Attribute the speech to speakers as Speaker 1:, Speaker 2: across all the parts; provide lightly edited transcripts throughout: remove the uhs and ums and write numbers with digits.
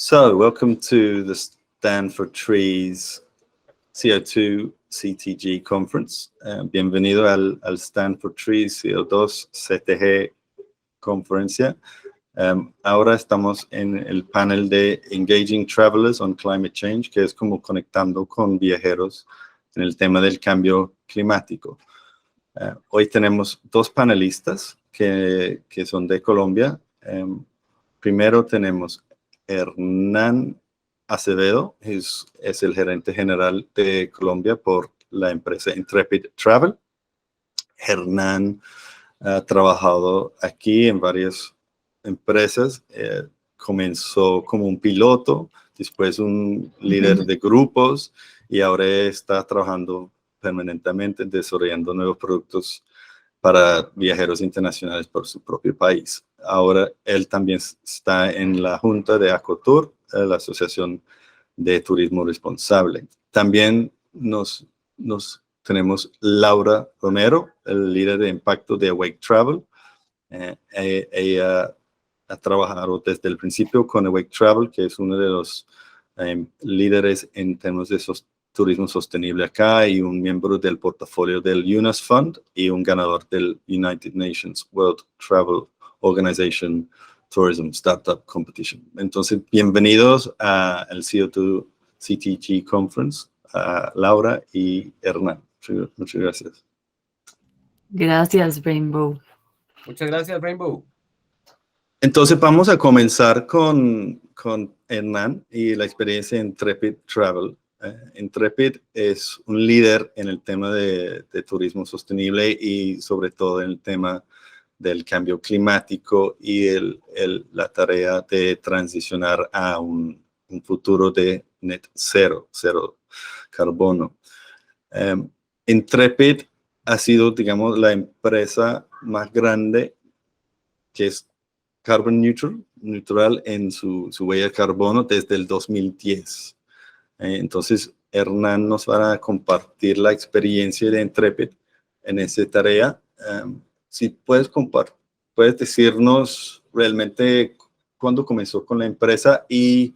Speaker 1: So, welcome to the Stand for Trees CO2 CTG Conference. Bienvenido al Stand for Trees CO2 CTG Conferencia. Ahora estamos en el panel de Engaging Travelers on Climate Change, que es como conectando con viajeros en el tema del cambio climático. Hoy tenemos dos panelistas que son de Colombia. Primero tenemos Hernán Acevedo, es el gerente general de Colombia por la empresa Intrepid Travel. Hernán ha trabajado aquí en varias empresas, comenzó como un piloto, después un líder de grupos y ahora está trabajando permanentemente desarrollando nuevos productos para viajeros internacionales por su propio país. Ahora él también está en la junta de ACOTUR, la Asociación de Turismo Responsable. También tenemos Laura Romero, el líder de impacto de Awake Travel. Ella ha trabajado desde el principio con Awake Travel, que es uno de los líderes en temas de turismo sostenible acá y un miembro del portafolio del UNAS Fund y un ganador del United Nations World Travel Organization Tourism Startup Competition. Entonces, bienvenidos al CO2 CTG Conference, a Laura y Hernán. Muchas gracias.
Speaker 2: Gracias, Rainbow.
Speaker 3: Muchas gracias, Rainbow.
Speaker 1: Entonces, vamos a comenzar con Hernán y la experiencia en Intrepid Travel. Intrepid es un líder en el tema de turismo sostenible y sobre todo en el tema del cambio climático y la tarea de transicionar a un futuro de net cero carbono. Intrepid ha sido, digamos, la empresa más grande que es carbon neutral en su huella de carbono desde el 2010. Entonces, Hernán nos va a compartir la experiencia de Intrepid en esa tarea. Si puedes decirnos realmente cuándo comenzó con la empresa y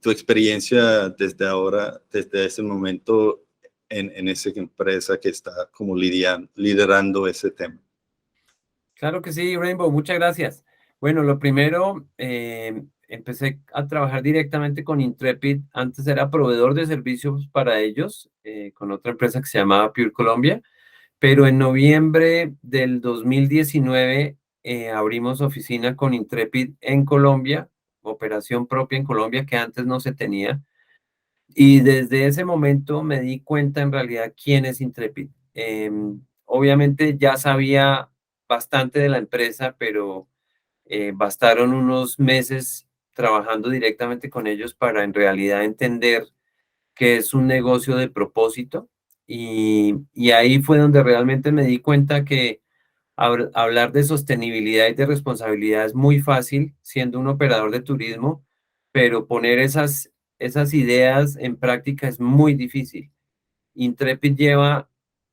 Speaker 1: tu experiencia desde ese momento en esa empresa que está como liderando ese tema.
Speaker 3: Claro que sí, Rainbow, muchas gracias. Bueno, lo primero, empecé a trabajar directamente con Intrepid. Antes era proveedor de servicios para ellos, con otra empresa que se llamaba Pure Colombia, pero en noviembre del 2019 abrimos oficina con Intrepid en Colombia, operación propia en Colombia que antes no se tenía. Y desde ese momento me di cuenta en realidad quién es Intrepid. Obviamente ya sabía bastante de la empresa, pero bastaron unos meses trabajando directamente con ellos para en realidad entender que es un negocio de propósito. Y ahí fue donde realmente me di cuenta que hablar de sostenibilidad y de responsabilidad es muy fácil siendo un operador de turismo, pero poner esas ideas en práctica es muy difícil. Intrepid lleva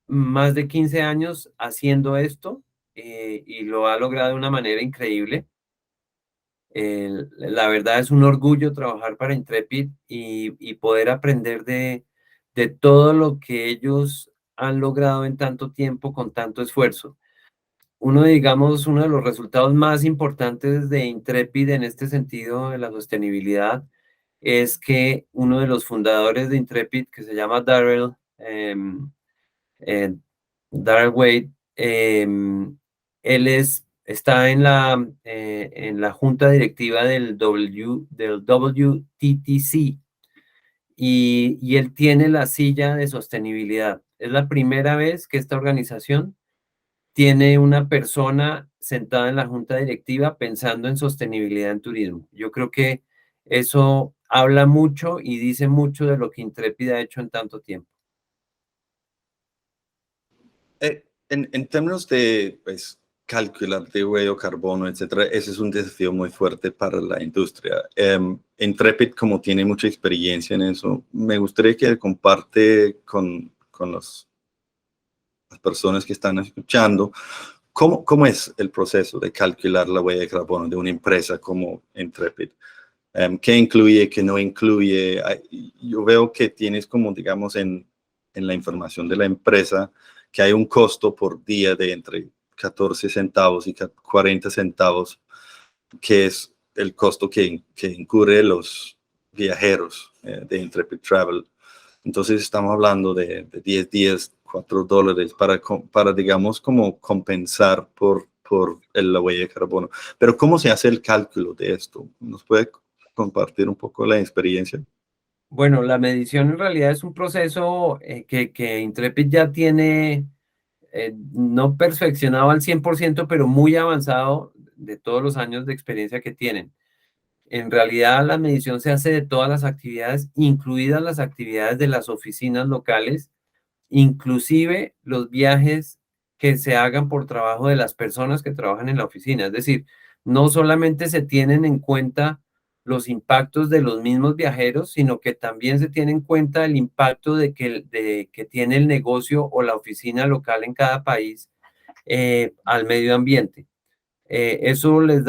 Speaker 3: más de 15 años haciendo esto y lo ha logrado de una manera increíble. La verdad es un orgullo trabajar para Intrepid y poder aprender de todo lo que ellos han logrado en tanto tiempo con tanto esfuerzo. Uno de los resultados más importantes de Intrepid en este sentido de la sostenibilidad es que uno de los fundadores de Intrepid, que se llama Darrell Wade, él está en la junta directiva del WTTC y él tiene la silla de sostenibilidad. Es la primera vez que esta organización tiene una persona sentada en la junta directiva pensando en sostenibilidad en turismo. Yo creo que eso habla mucho y dice mucho de lo que Intrepid ha hecho en tanto tiempo.
Speaker 1: En términos de calcular de huella de carbono, etcétera, ese es un desafío muy fuerte para la industria. Intrepid, como tiene mucha experiencia en eso, me gustaría que comparte con las personas que están escuchando cómo es el proceso de calcular la huella de carbono de una empresa como Intrepid. qué incluye, qué no incluye. Yo veo que tienes como, digamos, en la información de la empresa, que hay un costo por día de entre 14 centavos y 40 centavos, que es el costo que incurre los viajeros de Intrepid Travel. Entonces estamos hablando de 10 días, $4 para, digamos, como compensar por la huella de carbono. Pero ¿cómo se hace el cálculo de esto? ¿Nos puede compartir un poco la experiencia?
Speaker 3: Bueno, la medición en realidad es un proceso que Intrepid ya tiene, no perfeccionado al 100%, pero muy avanzado de todos los años de experiencia que tienen. En realidad, la medición se hace de todas las actividades, incluidas las actividades de las oficinas locales, inclusive los viajes que se hagan por trabajo de las personas que trabajan en la oficina. Es decir, no solamente se tienen en cuenta los impactos de los mismos viajeros, sino que también se tiene en cuenta el impacto que tiene el negocio o la oficina local en cada país al medio ambiente. Eso les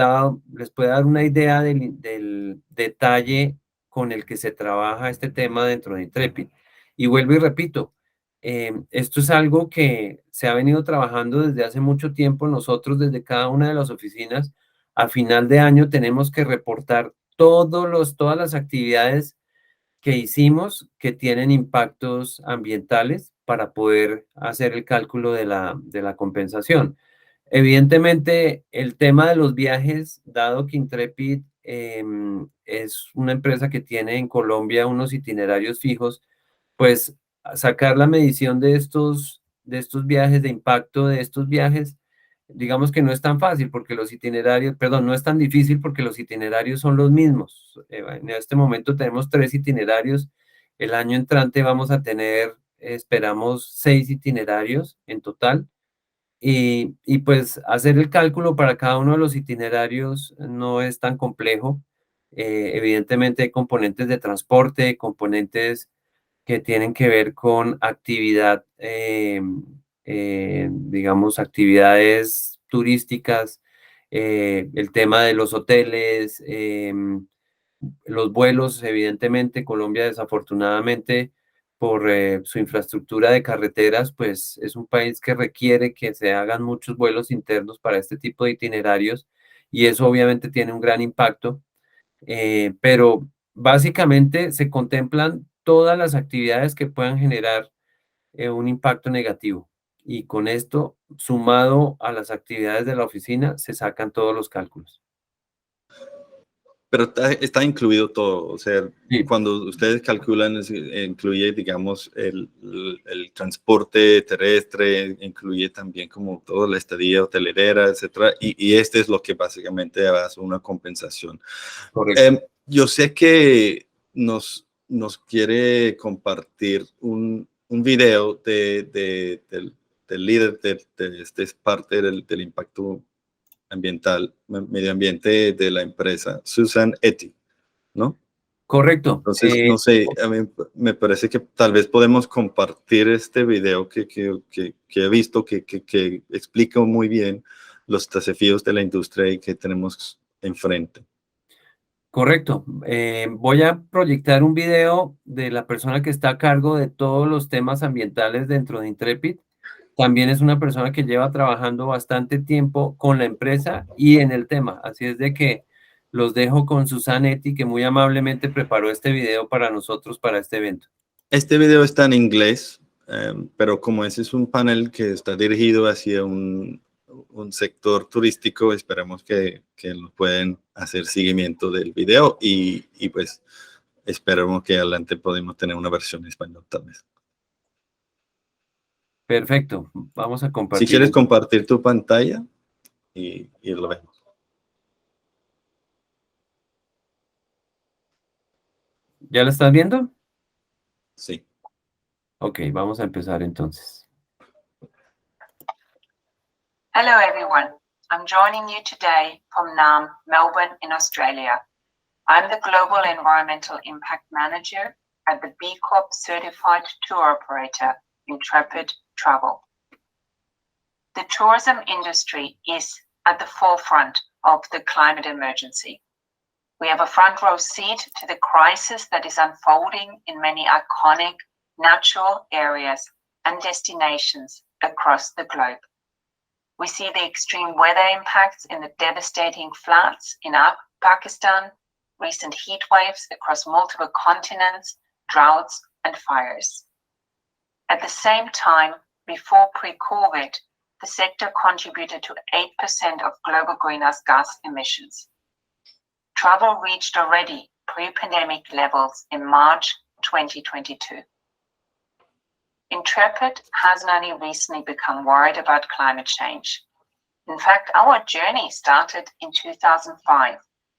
Speaker 3: puede dar una idea del detalle con el que se trabaja este tema dentro de Intrepid. Y vuelvo y repito, esto es algo que se ha venido trabajando desde hace mucho tiempo. Nosotros desde cada una de las oficinas, a final de año tenemos que reportar todas las actividades que hicimos que tienen impactos ambientales para poder hacer el cálculo de la compensación. Evidentemente, el tema de los viajes, dado que Intrepid es una empresa que tiene en Colombia unos itinerarios fijos, pues sacar la medición de estos viajes, de impacto de estos viajes, digamos que no es tan fácil porque los itinerarios, perdón, no es tan difícil porque los itinerarios son los mismos. En este momento tenemos 3 itinerarios. El año entrante vamos a tener, esperamos, 6 itinerarios en total. Y pues hacer el cálculo para cada uno de los itinerarios no es tan complejo. Evidentemente hay componentes de transporte, componentes que tienen que ver con actividad, digamos, actividades turísticas, el tema de los hoteles, los vuelos, evidentemente, Colombia desafortunadamente por su infraestructura de carreteras, pues es un país que requiere que se hagan muchos vuelos internos para este tipo de itinerarios y eso obviamente tiene un gran impacto, pero básicamente se contemplan todas las actividades que puedan generar un impacto negativo y con esto, sumado a las actividades de la oficina, se sacan todos los cálculos.
Speaker 1: Pero está incluido todo, o sea,
Speaker 3: Sí,
Speaker 1: cuando ustedes calculan, incluye, digamos, el transporte terrestre, incluye también como toda la estadía hotelera, etcétera, y este es lo que básicamente hace una compensación.
Speaker 3: correcto.
Speaker 1: Yo sé que nos quiere compartir un video del líder de esta parte del impacto ambiental, medio ambiente de la empresa, Susan Etty, ¿no?
Speaker 3: Correcto.
Speaker 1: Entonces, no sé, a mí me parece que tal vez podemos compartir este video que he visto que explica muy bien los desafíos de la industria y que tenemos enfrente.
Speaker 3: Correcto. Voy a proyectar un video de la persona que está a cargo de todos los temas ambientales dentro de Intrepid. También es una persona que lleva trabajando bastante tiempo con la empresa y en el tema. Así es de que los dejo con Susanetti, que muy amablemente preparó este video para nosotros, para este evento.
Speaker 1: Este video está en inglés, pero como ese es un panel que está dirigido hacia un sector turístico, esperamos que lo pueden hacer seguimiento del video y pues esperamos que adelante podamos tener una versión en español tal vez.
Speaker 3: Perfecto. Vamos a
Speaker 1: Si
Speaker 3: compartir.
Speaker 1: quieres compartir tu pantalla y lo vemos.
Speaker 3: ¿Ya lo estás viendo?
Speaker 1: Sí.
Speaker 3: Ok, vamos a empezar entonces.
Speaker 4: Hello everyone, I'm joining you today from Naarm, Melbourne in Australia. I'm the Global Environmental Impact Manager at the B Corp Certified Tour Operator, Intrepid Travel. The tourism industry is at the forefront of the climate emergency. We have a front row seat to the crisis that is unfolding in many iconic natural areas and destinations across the globe. We see the extreme weather impacts in the devastating floods in Pakistan, recent heat waves across multiple continents, droughts, and fires. At the same time, before pre-COVID, the sector contributed to 8% of global greenhouse gas emissions. Travel reached already pre-pandemic levels in March 2022. Intrepid hasn't only recently become worried about climate change. In fact, our journey started in 2005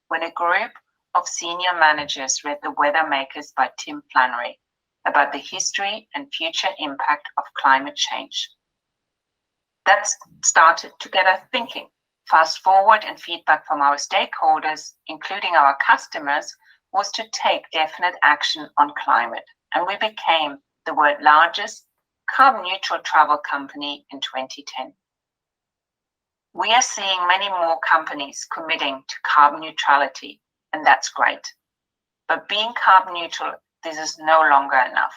Speaker 4: when a group of senior managers read The Weather Makers by Tim Flannery about the history and future impact of climate change. That started to get us thinking. Fast forward, and feedback from our stakeholders, including our customers, was to take definite action on climate, and we became the world's largest carbon neutral travel company in 2010. We are seeing many more companies committing to carbon neutrality, and that's great. But being carbon neutral, this is no longer enough.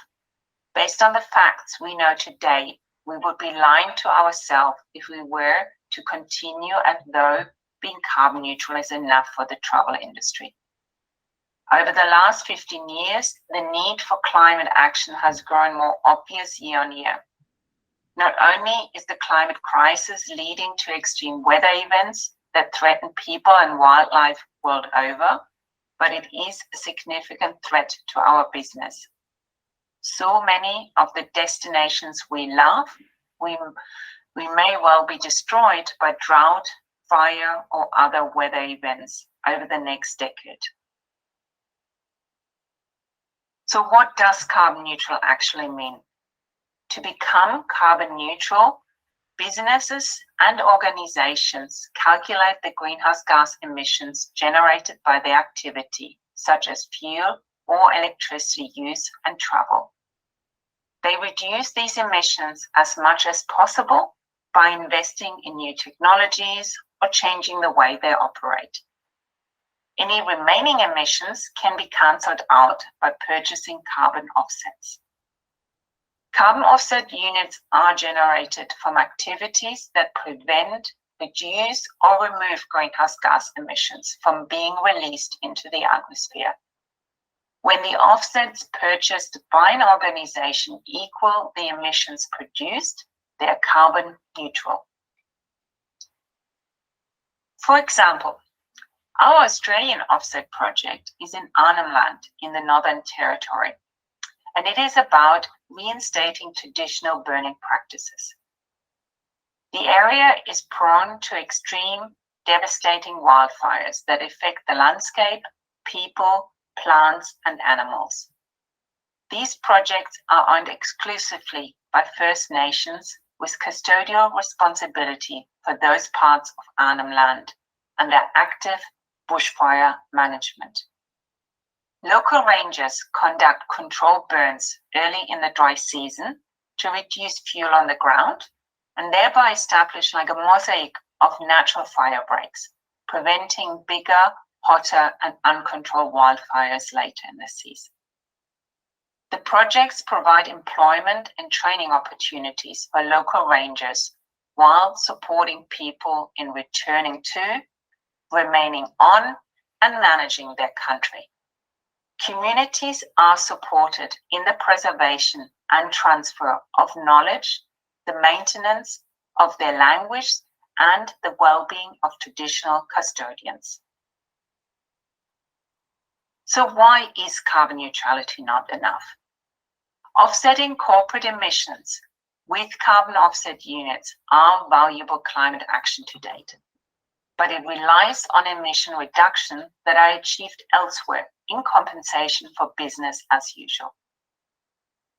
Speaker 4: Based on the facts we know today, we would be lying to ourselves if we were to continue as though being carbon neutral is enough for the travel industry. Over the last 15 years, the need for climate action has grown more obvious year on year. Not only is the climate crisis leading to extreme weather events that threaten people and wildlife world over, but it is a significant threat to our business. So many of the destinations we love, we may well be destroyed by drought, fire, or other weather events over the next decade. So what does carbon neutral actually mean? To become carbon neutral, businesses and organizations calculate the greenhouse gas emissions generated by their activity, such as fuel or electricity use and travel. They reduce these emissions as much as possible by investing in new technologies or changing the way they operate. Any remaining emissions can be cancelled out by purchasing carbon offsets. Carbon offset units are generated from activities that prevent, reduce, or remove greenhouse gas emissions from being released into the atmosphere. When the offsets purchased by an organization equal the emissions produced, they are carbon neutral. For example, our Australian offset project is in Arnhem Land in the Northern Territory, and it is about reinstating traditional burning practices. The area is prone to extreme, devastating wildfires that affect the landscape, people, plants, and animals. These projects are owned exclusively by First Nations with custodial responsibility for those parts of Arnhem Land and their active bushfire management. Local rangers conduct controlled burns early in the dry season to reduce fuel on the ground and thereby establish like a mosaic of natural fire breaks, preventing bigger, hotter, and uncontrolled wildfires later in the season. The projects provide employment and training opportunities for local rangers while supporting people in returning to, remaining on, and managing their country. Communities are supported in the preservation and transfer of knowledge, the maintenance of their language, and the well-being of traditional custodians. So why is carbon neutrality not enough? Offsetting corporate emissions with carbon offset units are valuable climate action to date, but it relies on emission reduction that are achieved elsewhere in compensation for business as usual.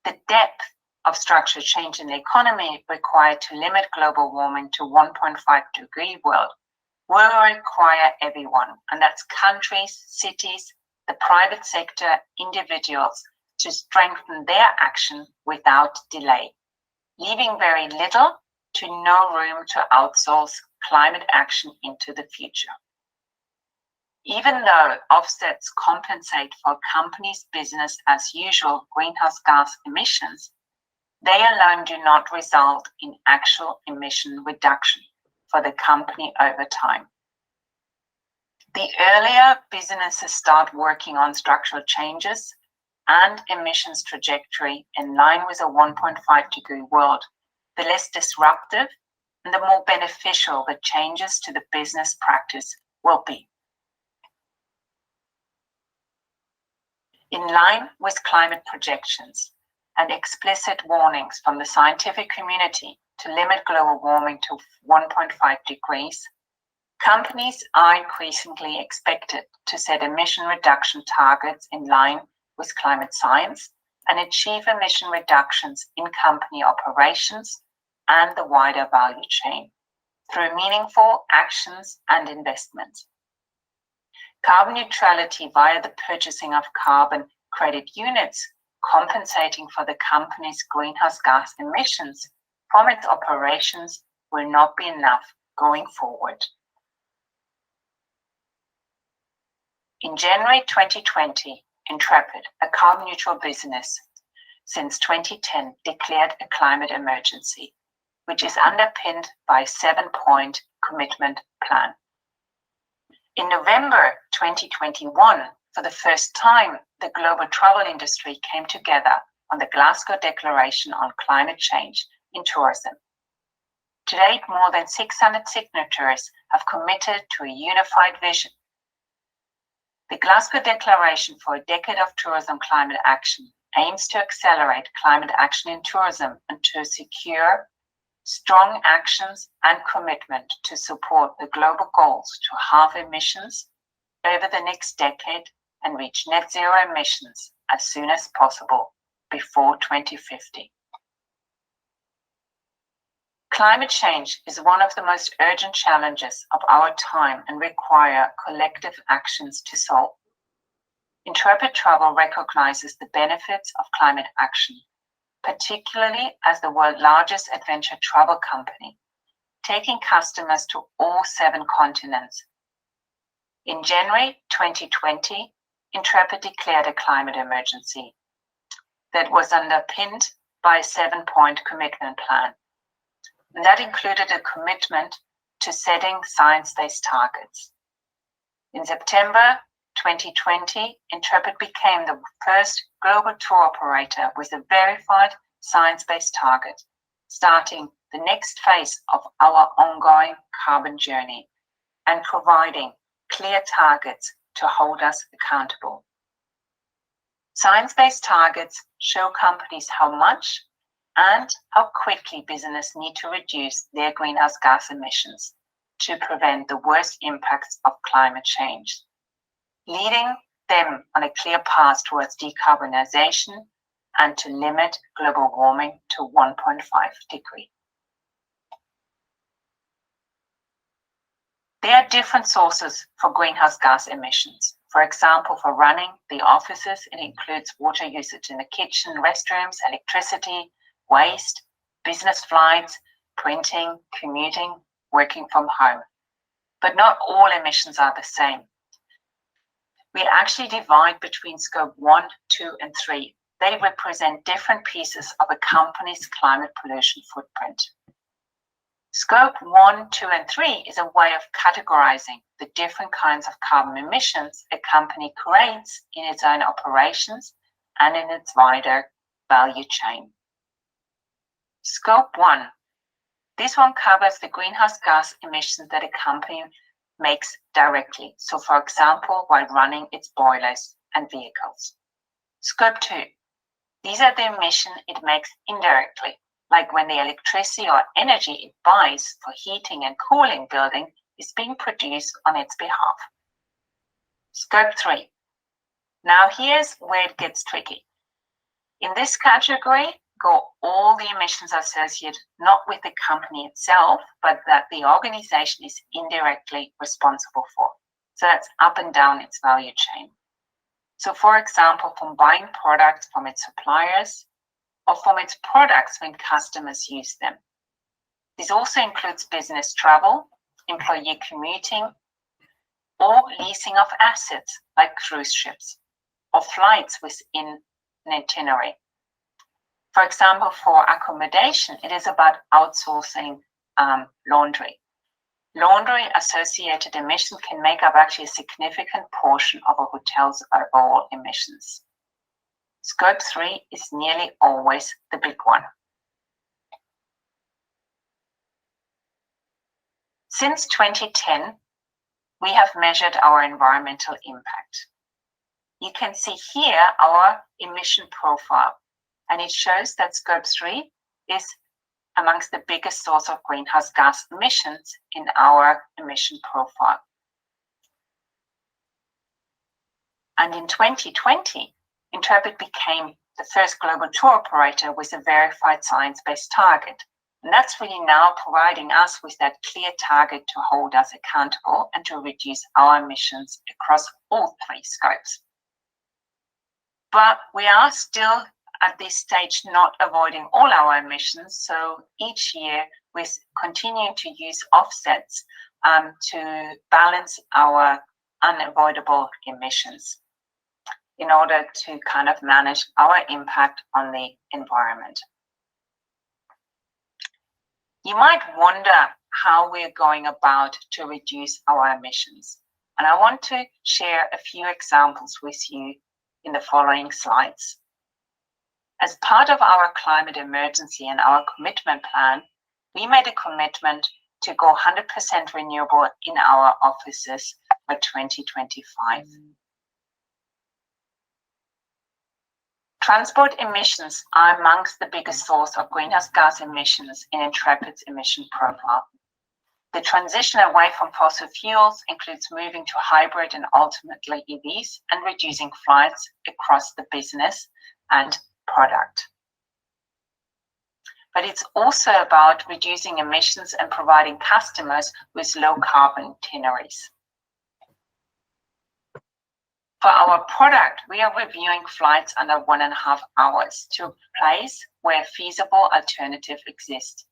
Speaker 4: The depth of structural change in the economy required to limit global warming to 1.5-degree world will require everyone, and that's countries, cities, the private sector, individuals, to strengthen their action without delay, leaving very little to no room to outsource climate action into the future. Even though offsets compensate for a company's business as usual greenhouse gas emissions, they alone do not result in actual emission reduction for the company over time. The earlier businesses start working on structural changes and emissions trajectory in line with a 1.5-degree world, the less disruptive and the more beneficial the changes to the business practice will be. In line with climate projections and explicit warnings from the scientific community to limit global warming to 1.5 degrees, companies are increasingly expected to set emission reduction targets in line with climate science and achieve emission reductions in company operations and the wider value chain through meaningful actions and investments. Carbon neutrality via the purchasing of carbon credit units compensating for the company's greenhouse gas emissions from its operations will not be enough going forward. In January 2020, Intrepid, a carbon neutral business since 2010, declared a climate emergency, which is underpinned by a 7-point commitment plan. In November 2021, for the first time, the global travel industry came together on the Glasgow Declaration on Climate Change in Tourism. To date, more than 600 signatories have committed to a unified vision. The Glasgow Declaration for a Decade of Tourism Climate Action aims to accelerate climate action in tourism and to secure strong actions and commitment to support the global goals to halve emissions over the next decade and reach net zero emissions as soon as possible before 2050. Climate change is one of the most urgent challenges of our time and require collective actions to solve. Intrepid Travel recognizes the benefits of climate action, particularly as the world's largest adventure travel company, taking customers to all 7 continents. In January 2020, Intrepid declared a climate emergency that was underpinned by a 7-point commitment plan. And that included a commitment to setting science-based targets. In September 2020, Intrepid became the first global tour operator with a verified science-based target, starting the next phase of our ongoing carbon journey and providing clear targets to hold us accountable. Science-based targets show companies how much and how quickly business need to reduce their greenhouse gas emissions to prevent the worst impacts of climate change, leading them on a clear path towards decarbonization and to limit global warming to 1.5 degrees. There are different sources for greenhouse gas emissions. For example, for running the offices, it includes water usage in the kitchen, restrooms, electricity, waste, business flights, printing, commuting, working from home. But not all emissions are the same. We actually divide between scope 1, 2, and 3. They represent different pieces of a company's climate pollution footprint. Scope 1, 2, and 3 is a way of categorizing the different kinds of carbon emissions a company creates in its own operations and in its wider value chain. Scope 1. This one covers the greenhouse gas emissions that a company makes directly. So, for example, while running its boilers and vehicles. Scope 2. These are the emissions it makes indirectly, like when the electricity or energy it buys for heating and cooling building is being produced on its behalf. Scope 3. Now here's where it gets tricky. In this category go all the emissions associated not with the company itself, but that the organization is indirectly responsible for. So that's up and down its value chain. So for example, from buying products from its suppliers or from its products when customers use them. This also includes business travel, employee commuting, or leasing of assets like cruise ships, or flights within an itinerary. For example, for accommodation, it is about outsourcing laundry. Laundry-associated emissions can make up actually a significant portion of a hotel's overall emissions. Scope 3 is nearly always the big one. Since 2010, we have measured our environmental impact. You can see here our emission profile, and it shows that Scope 3 is amongst the biggest source of greenhouse gas emissions in our emission profile. And in 2020, Intrepid became the first global tour operator with a verified science-based target. And that's really now providing us with that clear target to hold us accountable and to reduce our emissions across all 3 scopes. But we are still at this stage not avoiding all our emissions, so each year we're continuing to use offsets to balance our unavoidable emissions in order to kind of manage our impact on the environment. You might wonder how we're going about to reduce our emissions, and I want to share a few examples with you in the following slides. As part of our climate emergency and our commitment plan, we made a commitment to go 100% renewable in our offices by 2025. Transport emissions are amongst the biggest source of greenhouse gas emissions in Intrepid's emission profile. The transition away from fossil fuels includes moving to hybrid and ultimately EVs and reducing flights across the business and product. But it's also about reducing emissions and providing customers with low carbon itineraries. For our product, we are reviewing flights under 1.5 hours to a place where feasible alternative exists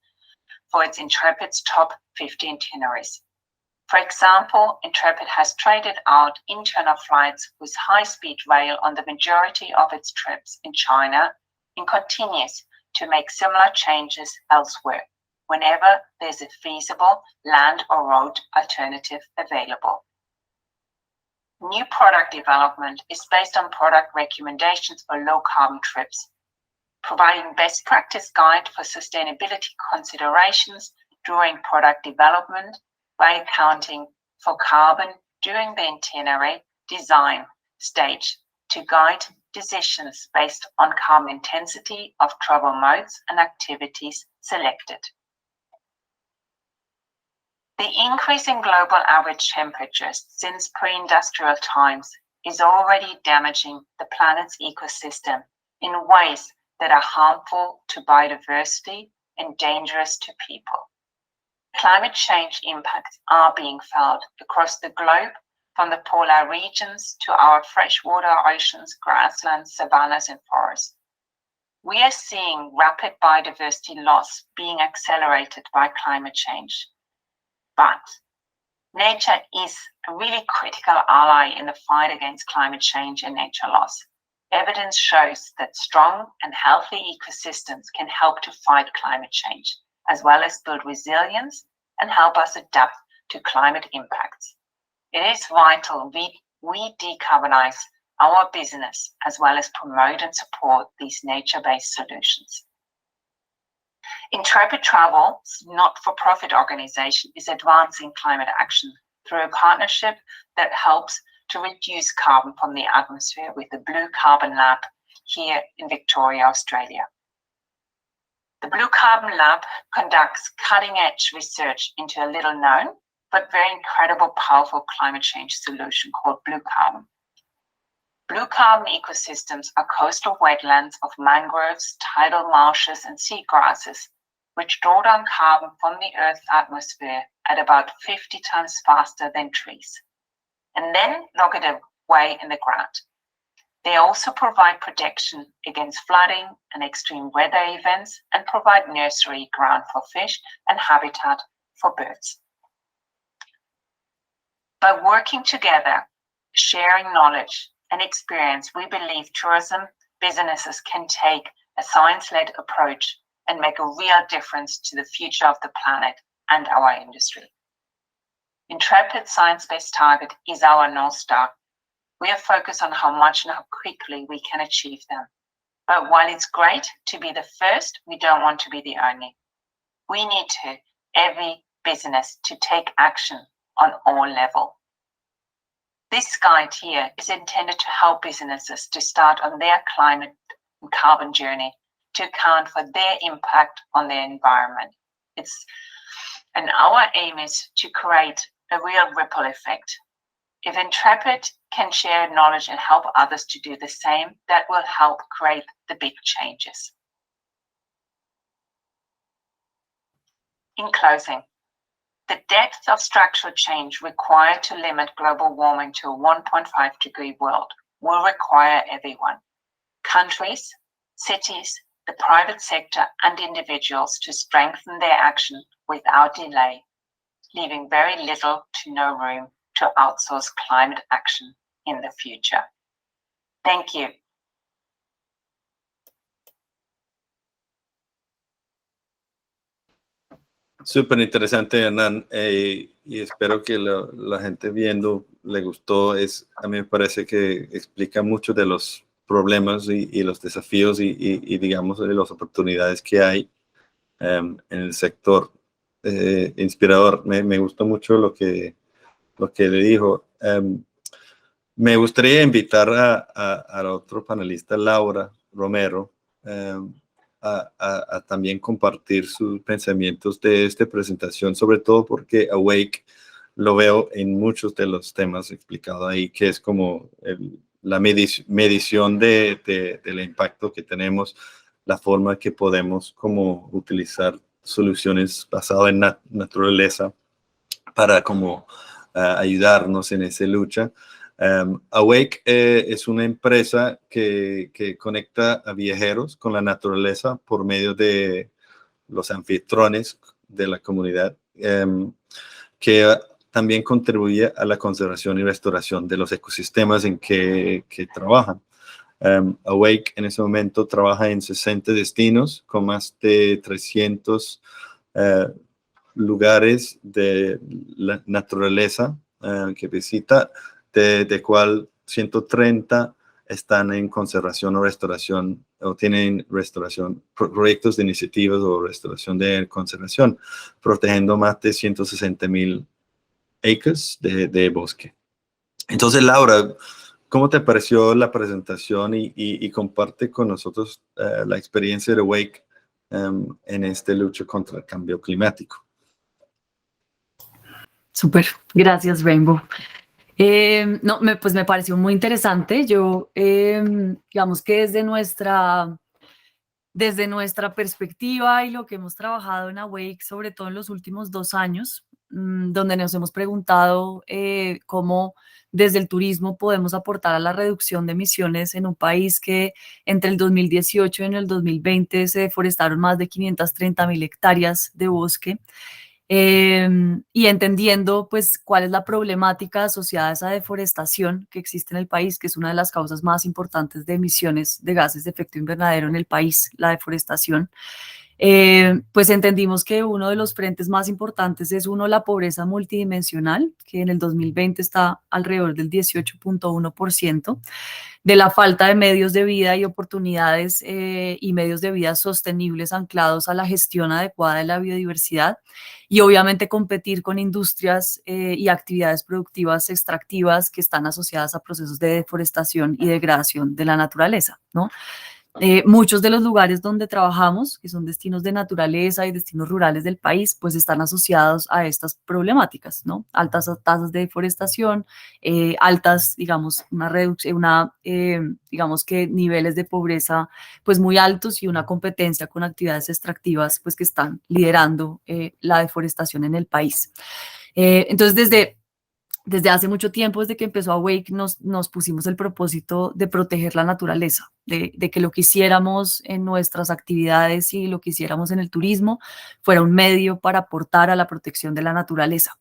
Speaker 4: for its Intrepid's top 50 itineraries. For example, Intrepid has traded out internal flights with high-speed rail on the majority of its trips in China and continues to make similar changes elsewhere whenever there's a feasible land or road alternative available. New product development is based on product recommendations for low-carbon trips, providing best practice guide for sustainability considerations during product development by accounting for carbon during the itinerary design stage to guide decisions based on carbon intensity of travel modes and activities selected. The increase in global average temperatures since pre-industrial times is already damaging the planet's ecosystem in ways that are harmful to biodiversity and dangerous to people. Climate change impacts are being felt across the globe, from the polar regions to our freshwater oceans, grasslands, savannas, and forests. We are seeing rapid biodiversity loss being accelerated by climate change. But nature is a really critical ally in the fight against climate change and nature loss. Evidence shows that strong and healthy ecosystems can help to fight climate change, as well as build resilience and help us adapt to climate impacts. It is vital we decarbonize our business as well as promote and support these nature-based solutions. Intrepid Travel's not-for-profit organization is advancing climate action through a partnership that helps to reduce carbon from the atmosphere with the Blue Carbon Lab here in Victoria, Australia. The Blue Carbon Lab conducts cutting-edge research into a little-known but very incredible, powerful climate change solution called Blue Carbon. Blue carbon ecosystems are coastal wetlands of mangroves, tidal marshes, and seagrasses, which draw down carbon from the Earth's atmosphere at about 50 times faster than trees, and then lock it away in the ground. They also provide protection against flooding and extreme weather events and provide nursery ground for fish and habitat for birds. By working together, sharing knowledge and experience, we believe tourism businesses can take a science-led approach and make a real difference to the future of the planet and our industry. Intrepid science-based target is our North Star. We are focused on how much and how quickly we can achieve them. But while it's great to be the first, we don't want to be the only. We need every business to take action on all levels. This guide here is intended to help businesses to start on their climate and carbon journey to account for their impact on their environment. And our aim is to create a real ripple effect. If Intrepid can share knowledge and help others to do the same, that will help create the big changes. In closing, the depth of structural change required to limit global warming to a 1.5-degree world will require everyone, countries, cities, the private sector, and individuals to strengthen their action without delay, leaving very little to no room to outsource climate action in the future. Thank you.
Speaker 1: Súper interesante, Hernán, y espero que la gente viendo le gustó. A mí me parece que explica mucho de los problemas y los desafíos y digamos, de las oportunidades que hay en el sector. Inspirador. Me gustó mucho lo que le dijo. Me gustaría invitar a la otra panelista, Laura Romero, a también compartir sus pensamientos de esta presentación, sobre todo porque Awake lo veo en muchos de los temas explicados ahí, que es como la medición del impacto que tenemos, la forma que podemos como utilizar soluciones basadas en naturaleza para como ayudarnos en esa lucha. Awake es una empresa que conecta a viajeros con la naturaleza por medio de los anfitriones de la comunidad, que también contribuye a la conservación y restauración de los ecosistemas en que trabajan. Awake en ese momento trabaja en 60 destinos con más de 300 lugares de la naturaleza que visita, de cual 130 están en conservación o restauración, o tienen restauración, proyectos de iniciativas o restauración de conservación, protegiendo más de 160,000 acres de bosque. Entonces, Laura, ¿cómo te pareció la presentación y comparte con nosotros la experiencia de Awake en esta lucha contra el cambio climático?
Speaker 2: Súper, gracias Rainbow. Pues me pareció muy interesante. Yo, digamos que desde nuestra perspectiva y lo que hemos trabajado en Awake, sobre todo en los últimos 2 años, donde nos hemos preguntado cómo desde el turismo podemos aportar a la reducción de emisiones en un país que entre el 2018 y en el 2020 se deforestaron más de 530,000 hectáreas de bosque. Y entendiendo pues cuál es la problemática asociada a esa deforestación que existe en el país, que es una de las causas más importantes de emisiones de gases de efecto invernadero en el país, la deforestación, pues entendimos que uno de los frentes más importantes es la pobreza multidimensional, que en el 2020 está alrededor del 18.1%, de la falta de medios de vida y oportunidades y medios de vida sostenibles anclados a la gestión adecuada de la biodiversidad, y obviamente competir con industrias y actividades productivas extractivas que están asociadas a procesos de deforestación y degradación de la naturaleza, ¿no? Muchos de los lugares donde trabajamos, que son destinos de naturaleza y destinos rurales del país, pues están asociados a estas problemáticas, ¿no? Altas tasas de deforestación, altas, digamos, digamos que niveles de pobreza pues muy altos y una competencia con actividades extractivas pues que están liderando la deforestación en el país. Entonces, desde hace mucho tiempo, desde que empezó Awake, nos pusimos el propósito de proteger la naturaleza, de que lo que hiciéramos en nuestras actividades y lo que hiciéramos en el turismo fuera un medio para aportar a la protección de la naturaleza.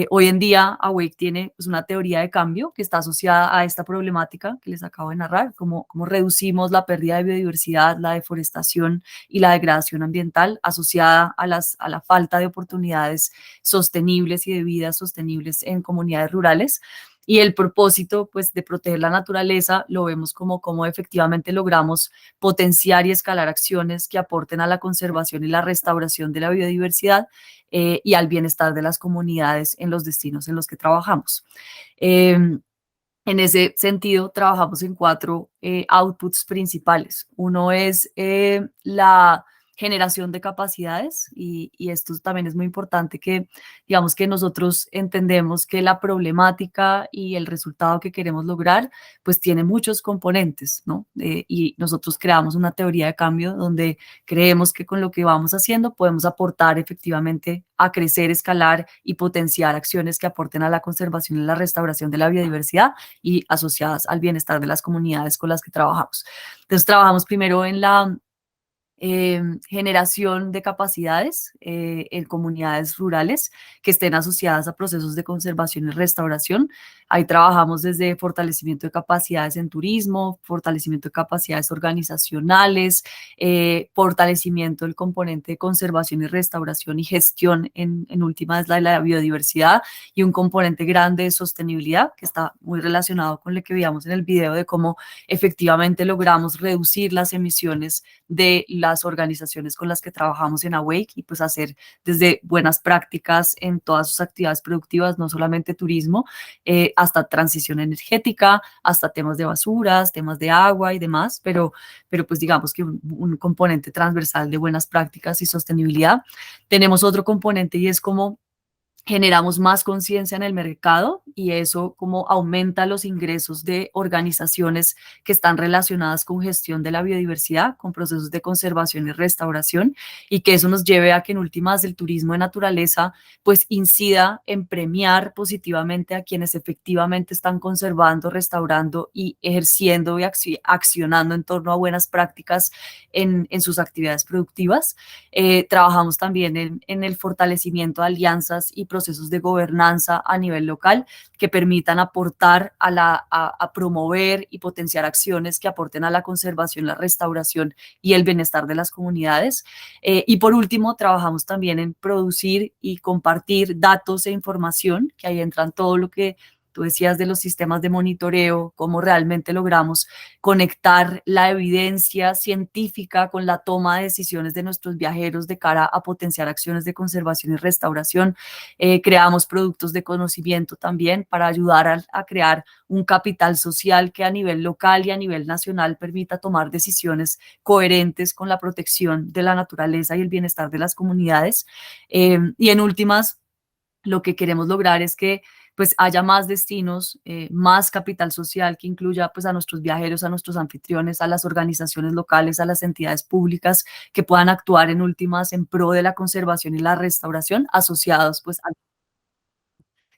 Speaker 2: Hoy en día, Awake tiene pues, una teoría de cambio que está asociada a esta problemática que les acabo de narrar, cómo reducimos la pérdida de biodiversidad, la deforestación y la degradación ambiental asociada a la falta de oportunidades sostenibles y de vidas sostenibles en comunidades rurales. Y el propósito, pues, de proteger la naturaleza lo vemos como cómo efectivamente logramos potenciar y escalar acciones que aporten a la conservación y la restauración de la biodiversidad y al bienestar de las comunidades en los destinos en los que trabajamos. En ese sentido, trabajamos en 4 outputs principales. Uno es la generación de capacidades y esto también es muy importante que, digamos, que nosotros entendemos que la problemática y el resultado que queremos lograr, pues tiene muchos componentes, ¿no? Y nosotros creamos una teoría de cambio donde creemos que con lo que vamos haciendo podemos aportar efectivamente a crecer, escalar y potenciar acciones que aporten a la conservación y la restauración de la biodiversidad y asociadas al bienestar de las comunidades con las que trabajamos. Entonces, trabajamos primero en la generación de capacidades en comunidades rurales que estén asociadas a procesos de conservación y restauración. Ahí trabajamos desde fortalecimiento de capacidades en turismo, fortalecimiento de capacidades organizacionales, fortalecimiento del componente de conservación y restauración y gestión en última es la biodiversidad y un componente grande de sostenibilidad que está muy relacionado con lo que veíamos en el video de cómo efectivamente logramos reducir las emisiones de las organizaciones con las que trabajamos en Awake y pues hacer desde buenas prácticas en todas sus actividades productivas, no solamente turismo, hasta transición energética, hasta temas de basuras, temas de agua y demás, pero pues digamos que un componente transversal de buenas prácticas y sostenibilidad. Tenemos otro componente y es como generamos más conciencia en el mercado y eso como aumenta los ingresos de organizaciones que están relacionadas con gestión de la biodiversidad, con procesos de conservación y restauración y que eso nos lleve a que en últimas el turismo de naturaleza pues incida en premiar positivamente a quienes efectivamente están conservando, restaurando y ejerciendo y accionando en torno a buenas prácticas en sus actividades productivas. Trabajamos también en el fortalecimiento de alianzas y procesos de gobernanza a nivel local que permitan aportar a promover y potenciar acciones que aporten a la conservación, la restauración y el bienestar de las comunidades. Y por último, trabajamos también en producir y compartir datos e información, que ahí entran todo lo que tú decías de los sistemas de monitoreo, cómo realmente logramos conectar la evidencia científica con la toma de decisiones de nuestros viajeros de cara a potenciar acciones de conservación y restauración. Creamos productos de conocimiento también para ayudar a crear un capital social que a nivel local y a nivel nacional permita tomar decisiones coherentes con la protección de la naturaleza y el bienestar de las comunidades. Y en últimas, lo que queremos lograr es que pues haya más destinos, más capital social que incluya pues a nuestros viajeros, a nuestros anfitriones, a las organizaciones locales, a las entidades públicas que puedan actuar en últimas en pro de la conservación y la restauración asociados pues a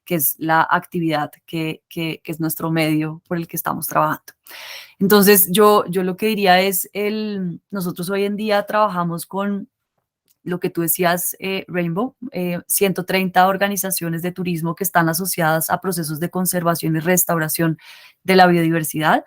Speaker 2: que es la actividad que es nuestro medio por el que estamos trabajando. Entonces yo lo que diría es nosotros hoy en día trabajamos con lo que tú decías, Rainbow, 130 organizaciones de turismo que están asociadas a procesos de conservación y restauración de la biodiversidad.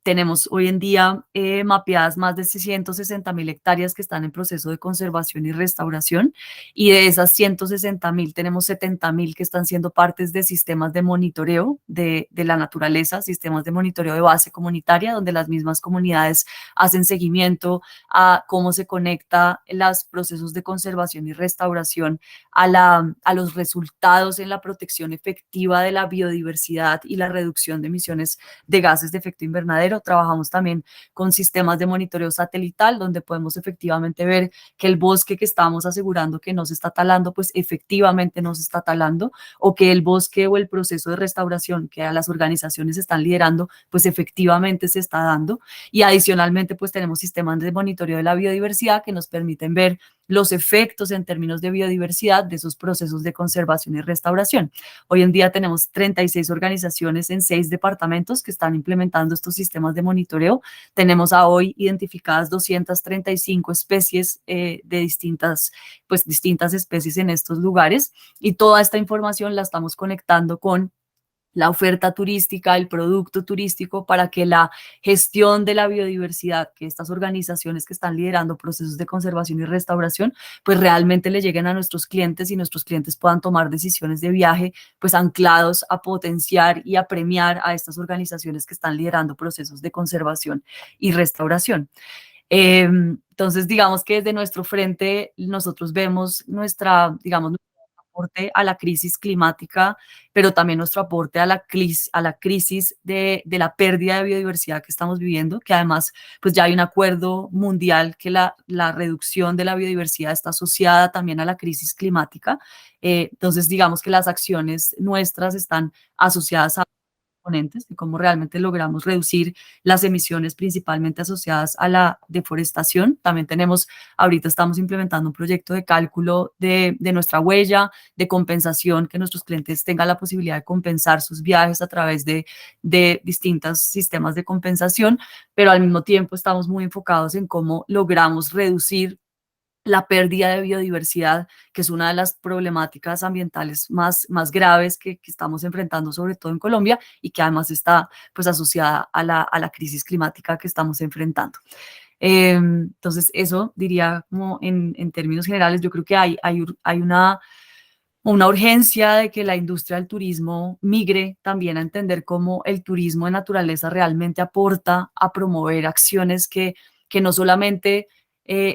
Speaker 2: Tenemos hoy en día mapeadas más de 160.000 hectáreas que están en proceso de conservación y restauración y de esas 160.000 tenemos 70.000 que están siendo partes de sistemas de monitoreo de la naturaleza, sistemas de monitoreo de base comunitaria donde las mismas comunidades hacen seguimiento a cómo se conecta los procesos de conservación y restauración a los resultados en la protección efectiva de la biodiversidad y la reducción de emisiones de gases de efecto invernadero. Trabajamos también con sistemas de monitoreo satelital donde podemos efectivamente ver que el bosque que estamos asegurando que no se está talando, pues efectivamente no se está talando o que el bosque o el proceso de restauración que a las organizaciones están liderando, pues efectivamente se está dando. Y adicionalmente, pues tenemos sistemas de monitoreo de la biodiversidad que nos permiten ver los efectos en términos de biodiversidad de esos procesos de conservación y restauración. Hoy en día tenemos 36 organizaciones en 6 departamentos que están implementando estos sistemas de monitoreo. Tenemos a hoy identificadas 235 especies de distintas especies en estos lugares, y toda esta información la estamos conectando con la oferta turística, el producto turístico, para que la gestión de la biodiversidad, que estas organizaciones que están liderando procesos de conservación y restauración, pues realmente le lleguen a nuestros clientes y nuestros clientes puedan tomar decisiones de viaje, pues anclados a potenciar y a premiar a estas organizaciones que están liderando procesos de conservación y restauración. Entonces, digamos que desde nuestro frente nosotros vemos nuestro aporte a la crisis climática, pero también nuestro aporte a la crisis de la pérdida de biodiversidad que estamos viviendo, que además pues ya hay un acuerdo mundial que la reducción de la biodiversidad está asociada también a la crisis climática. Entonces, digamos que las acciones nuestras están asociadas a componentes de cómo realmente logramos reducir las emisiones principalmente asociadas a la deforestación. También ahorita estamos implementando un proyecto de cálculo de nuestra huella, de compensación, que nuestros clientes tengan la posibilidad de compensar sus viajes a través de distintos sistemas de compensación, pero al mismo tiempo estamos muy enfocados en cómo logramos reducir la pérdida de biodiversidad, que es una de las problemáticas ambientales más graves que estamos enfrentando, sobre todo en Colombia, y que además está pues asociada a la crisis climática que estamos enfrentando. Entonces, eso diría como en términos generales. Yo creo que hay una urgencia de que la industria del turismo migre también a entender cómo el turismo de naturaleza realmente aporta a promover acciones que no solamente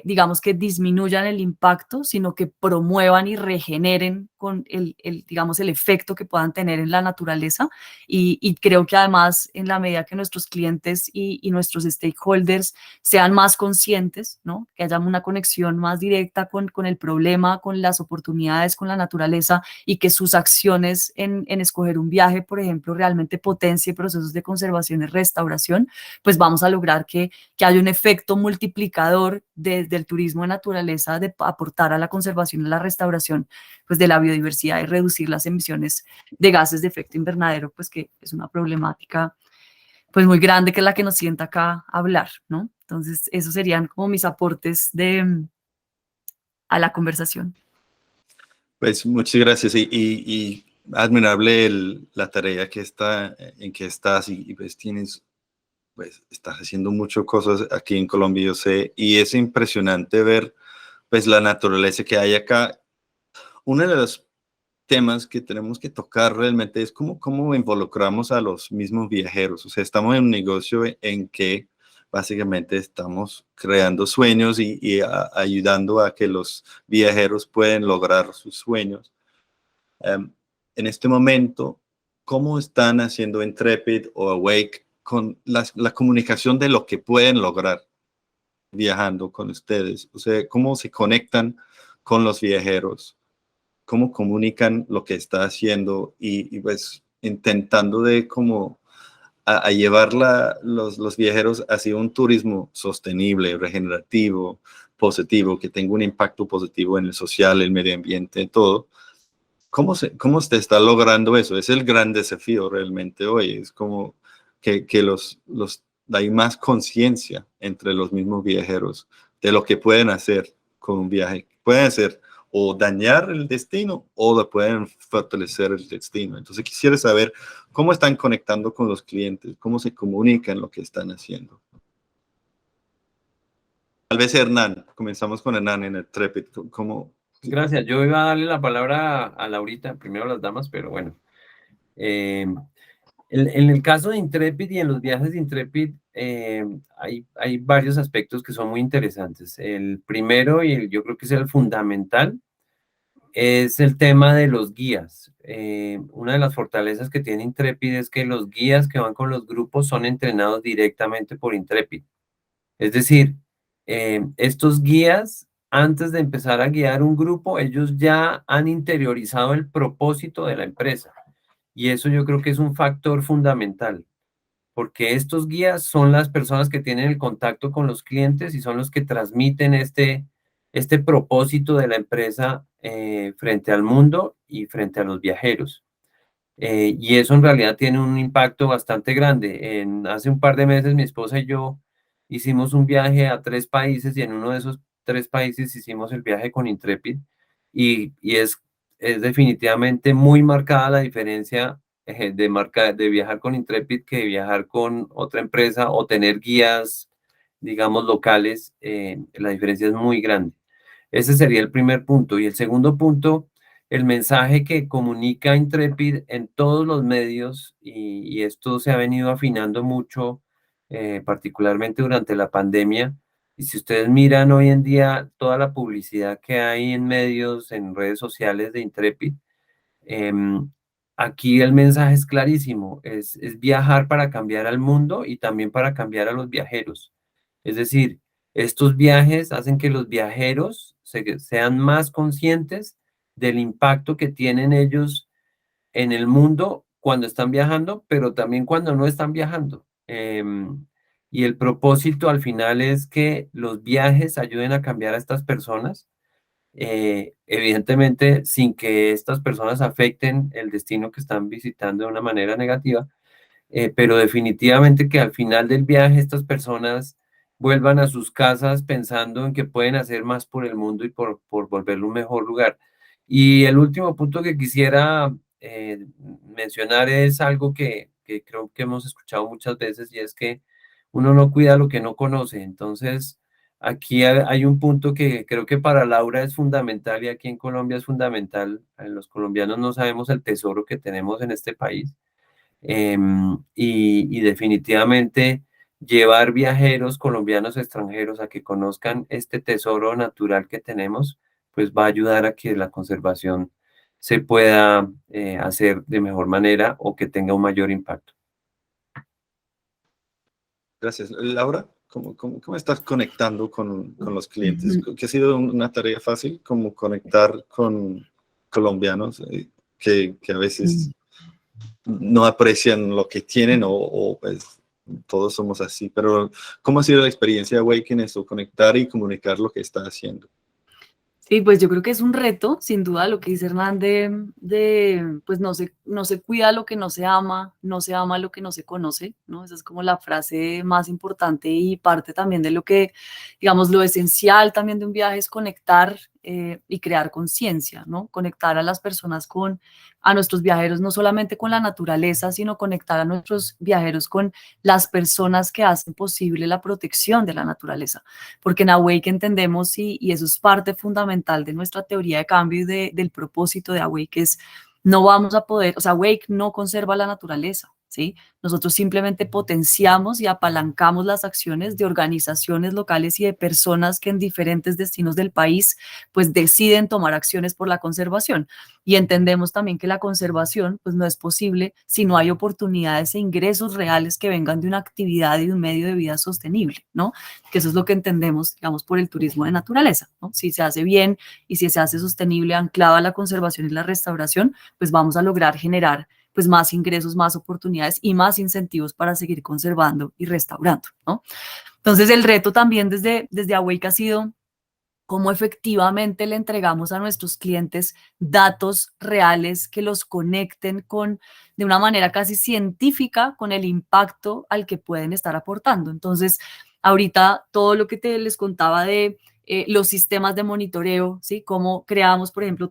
Speaker 2: digamos que disminuyan el impacto, sino que promuevan y regeneren con digamos, el efecto que puedan tener en la naturaleza. Y creo que además, en la medida que nuestros clientes y nuestros stakeholders sean más conscientes, ¿no? Que haya una conexión más directa con el problema, con las oportunidades, con la naturaleza, y que sus acciones en escoger un viaje, por ejemplo, realmente potencie procesos de conservación y restauración, pues vamos a lograr que haya un efecto multiplicador del turismo de naturaleza, de aportar a la conservación y la restauración pues de la biodiversidad y reducir las emisiones de gases de efecto invernadero, pues que es una problemática pues muy grande, que es la que nos sienta acá a hablar, ¿no? Entonces, esos serían como mis aportes a la conversación.
Speaker 1: Pues muchas gracias y admirable la tarea en que estás y pues estás haciendo muchas cosas aquí en Colombia, yo sé, y es impresionante ver pues la naturaleza que hay acá. Uno de los temas que tenemos que tocar realmente es cómo involucramos a los mismos viajeros. O sea, estamos en un negocio en que básicamente estamos creando sueños y ayudando a que los viajeros puedan lograr sus sueños. En este momento, ¿cómo están haciendo Intrepid o Awake con la comunicación de lo que pueden lograr viajando con ustedes? O sea, ¿cómo se conectan con los viajeros? ¿Cómo comunican lo que está haciendo? Y pues intentando de cómo a llevar los viajeros hacia un turismo sostenible, regenerativo, positivo, que tenga un impacto positivo en el social, el medio ambiente, todo. ¿Cómo se está logrando eso? Es el gran desafío realmente hoy. Es como que hay más conciencia entre los mismos viajeros de lo que pueden hacer con un viaje. Pueden hacer o dañar el destino o pueden fortalecer el destino. Entonces quisiera saber cómo están conectando con los clientes, cómo se comunican lo que están haciendo. Tal vez Hernán, comenzamos con Hernán en Intrepid. ¿Cómo?
Speaker 3: Gracias. Yo iba a darle la palabra a Laurita, primero a las damas, pero bueno. En el caso de Intrepid y en los viajes de Intrepid hay varios aspectos que son muy interesantes. El primero, y yo creo que es el fundamental, es el tema de los guías. Una de las fortalezas que tiene Intrepid es que los guías que van con los grupos son entrenados directamente por Intrepid. Es decir, estos guías, antes de empezar a guiar un grupo, ellos ya han interiorizado el propósito de la empresa. Y eso yo creo que es un factor fundamental, porque estos guías son las personas que tienen el contacto con los clientes y son los que transmiten este este propósito de la empresa frente al mundo y frente a los viajeros. Y eso en realidad tiene un impacto bastante grande. Hace un par de meses mi esposa y yo hicimos un viaje a 3 países y en uno de esos 3 países hicimos el viaje con Intrepid y es definitivamente muy marcada la diferencia de viajar con Intrepid que viajar con otra empresa o tener guías, digamos, locales. La diferencia es muy grande. Ese sería el primer punto. Y el segundo punto, el mensaje que comunica Intrepid en todos los medios, y esto se ha venido afinando mucho, particularmente durante la pandemia. Y si ustedes miran hoy en día toda la publicidad que hay en medios, en redes sociales de Intrepid, aquí el mensaje es clarísimo, es viajar para cambiar al mundo y también para cambiar a los viajeros. Es decir, estos viajes hacen que los viajeros sean más conscientes del impacto que tienen ellos en el mundo cuando están viajando, pero también cuando no están viajando. Y el propósito al final es que los viajes ayuden a cambiar a estas personas, evidentemente sin que estas personas afecten el destino que están visitando de una manera negativa, pero definitivamente que al final del viaje estas personas vuelvan a sus casas pensando en que pueden hacer más por el mundo y por volverlo un mejor lugar. Y el último punto que quisiera mencionar es algo que creo que hemos escuchado muchas veces y es que uno no cuida lo que no conoce. Entonces, aquí hay un punto que creo que para Laura es fundamental y aquí en Colombia es fundamental. Los colombianos no sabemos el tesoro que tenemos en este país. Y definitivamente llevar viajeros colombianos extranjeros a que conozcan este tesoro natural que tenemos, pues va a ayudar a que la conservación se pueda hacer de mejor manera o que tenga un mayor impacto.
Speaker 1: Gracias. Laura, ¿cómo estás conectando con los clientes? ¿Que ha sido una tarea fácil como conectar con colombianos que a veces no aprecian lo que tienen o pues todos somos así? Pero ¿cómo ha sido la experiencia de Awake en eso? Conectar y comunicar lo que está haciendo.
Speaker 2: Sí, pues yo creo que es un reto, sin duda, lo que dice Hernán pues no se cuida lo que no se ama lo que no se conoce, ¿no? Esa es como la frase más importante y parte también de lo que, digamos, lo esencial también de un viaje es conectar y crear conciencia, ¿no? Conectar a las personas a nuestros viajeros, no solamente con la naturaleza, sino conectar a nuestros viajeros con las personas que hacen posible la protección de la naturaleza. Porque en Awake entendemos, y eso es parte fundamental de nuestra teoría de cambio y del propósito de Awake, es no vamos a poder, o sea, Awake no conserva la naturaleza, ¿sí? Nosotros simplemente potenciamos y apalancamos las acciones de organizaciones locales y de personas que en diferentes destinos del país pues deciden tomar acciones por la conservación. Y entendemos también que la conservación pues no es posible si no hay oportunidades e ingresos reales que vengan de una actividad y de un medio de vida sostenible, ¿no? Que eso es lo que entendemos, digamos, por el turismo de naturaleza, ¿no? Si se hace bien y si se hace sostenible, anclado a la conservación y la restauración, pues vamos a lograr generar pues más ingresos, más oportunidades y más incentivos para seguir conservando y restaurando, ¿no? Entonces el reto también desde Awake ha sido cómo efectivamente le entregamos a nuestros clientes datos reales que los conecten de una manera casi científica con el impacto al que pueden estar aportando. Entonces, ahorita todo lo que les contaba de los sistemas de monitoreo, ¿sí? Cómo creamos, por ejemplo,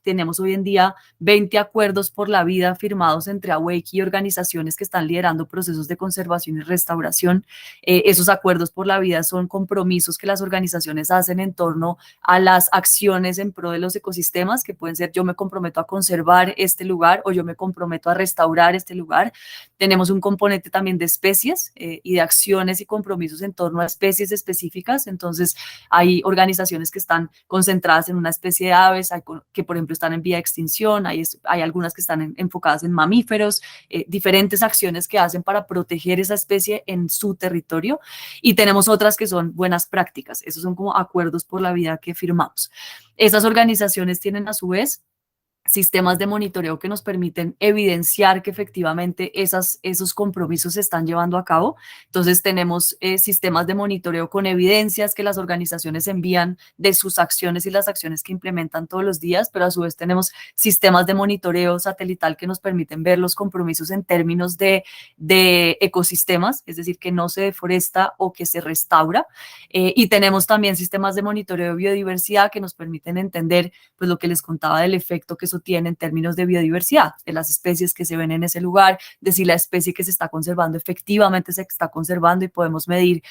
Speaker 2: tenemos hoy en día 20 acuerdos por la vida firmados entre Awake y organizaciones que están liderando procesos de conservación y restauración. Esos acuerdos por la vida son compromisos que las organizaciones hacen en torno a las acciones en pro de los ecosistemas, que pueden ser yo me comprometo a conservar este lugar o yo me comprometo a restaurar este lugar. Tenemos un componente también de especies y de acciones y compromisos en torno a especies específicas. Entonces, hay organizaciones que están concentradas en una especie de aves, que por ejemplo están en vía de extinción, hay algunas que están enfocadas en mamíferos, diferentes acciones que hacen para proteger esa especie en su territorio, y tenemos otras que son buenas prácticas. Esos son como acuerdos por la vida que firmamos. Esas organizaciones tienen a su vez sistemas de monitoreo que nos permiten evidenciar que efectivamente esos compromisos se están llevando a cabo. Entonces tenemos sistemas de monitoreo con evidencias que las organizaciones envían de sus acciones y las acciones que implementan todos los días, pero a su vez tenemos sistemas de monitoreo satelital que nos permiten ver los compromisos en términos de ecosistemas, es decir, que no se deforesta o que se restaura. Y tenemos también sistemas de monitoreo de biodiversidad que nos permiten entender pues lo que les contaba del efecto que eso tiene en términos de biodiversidad, de las especies que se ven en ese lugar, de si la especie que se está conservando efectivamente se está conservando y podemos medir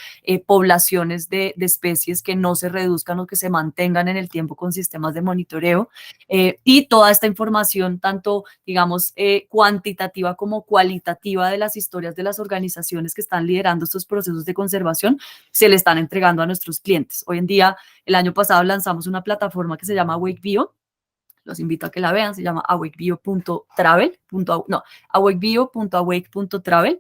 Speaker 2: poblaciones de especies que no se reduzcan o que se mantengan en el tiempo con sistemas de monitoreo. Y toda esta información, tanto digamos cuantitativa como cualitativa de las historias de las organizaciones que están liderando estos procesos de conservación, se le están entregando a nuestros clientes. Hoy en día, el año pasado lanzamos una plataforma que se llama AwakeBio. Los invito a que la vean, se llama awakebio.awake.travel,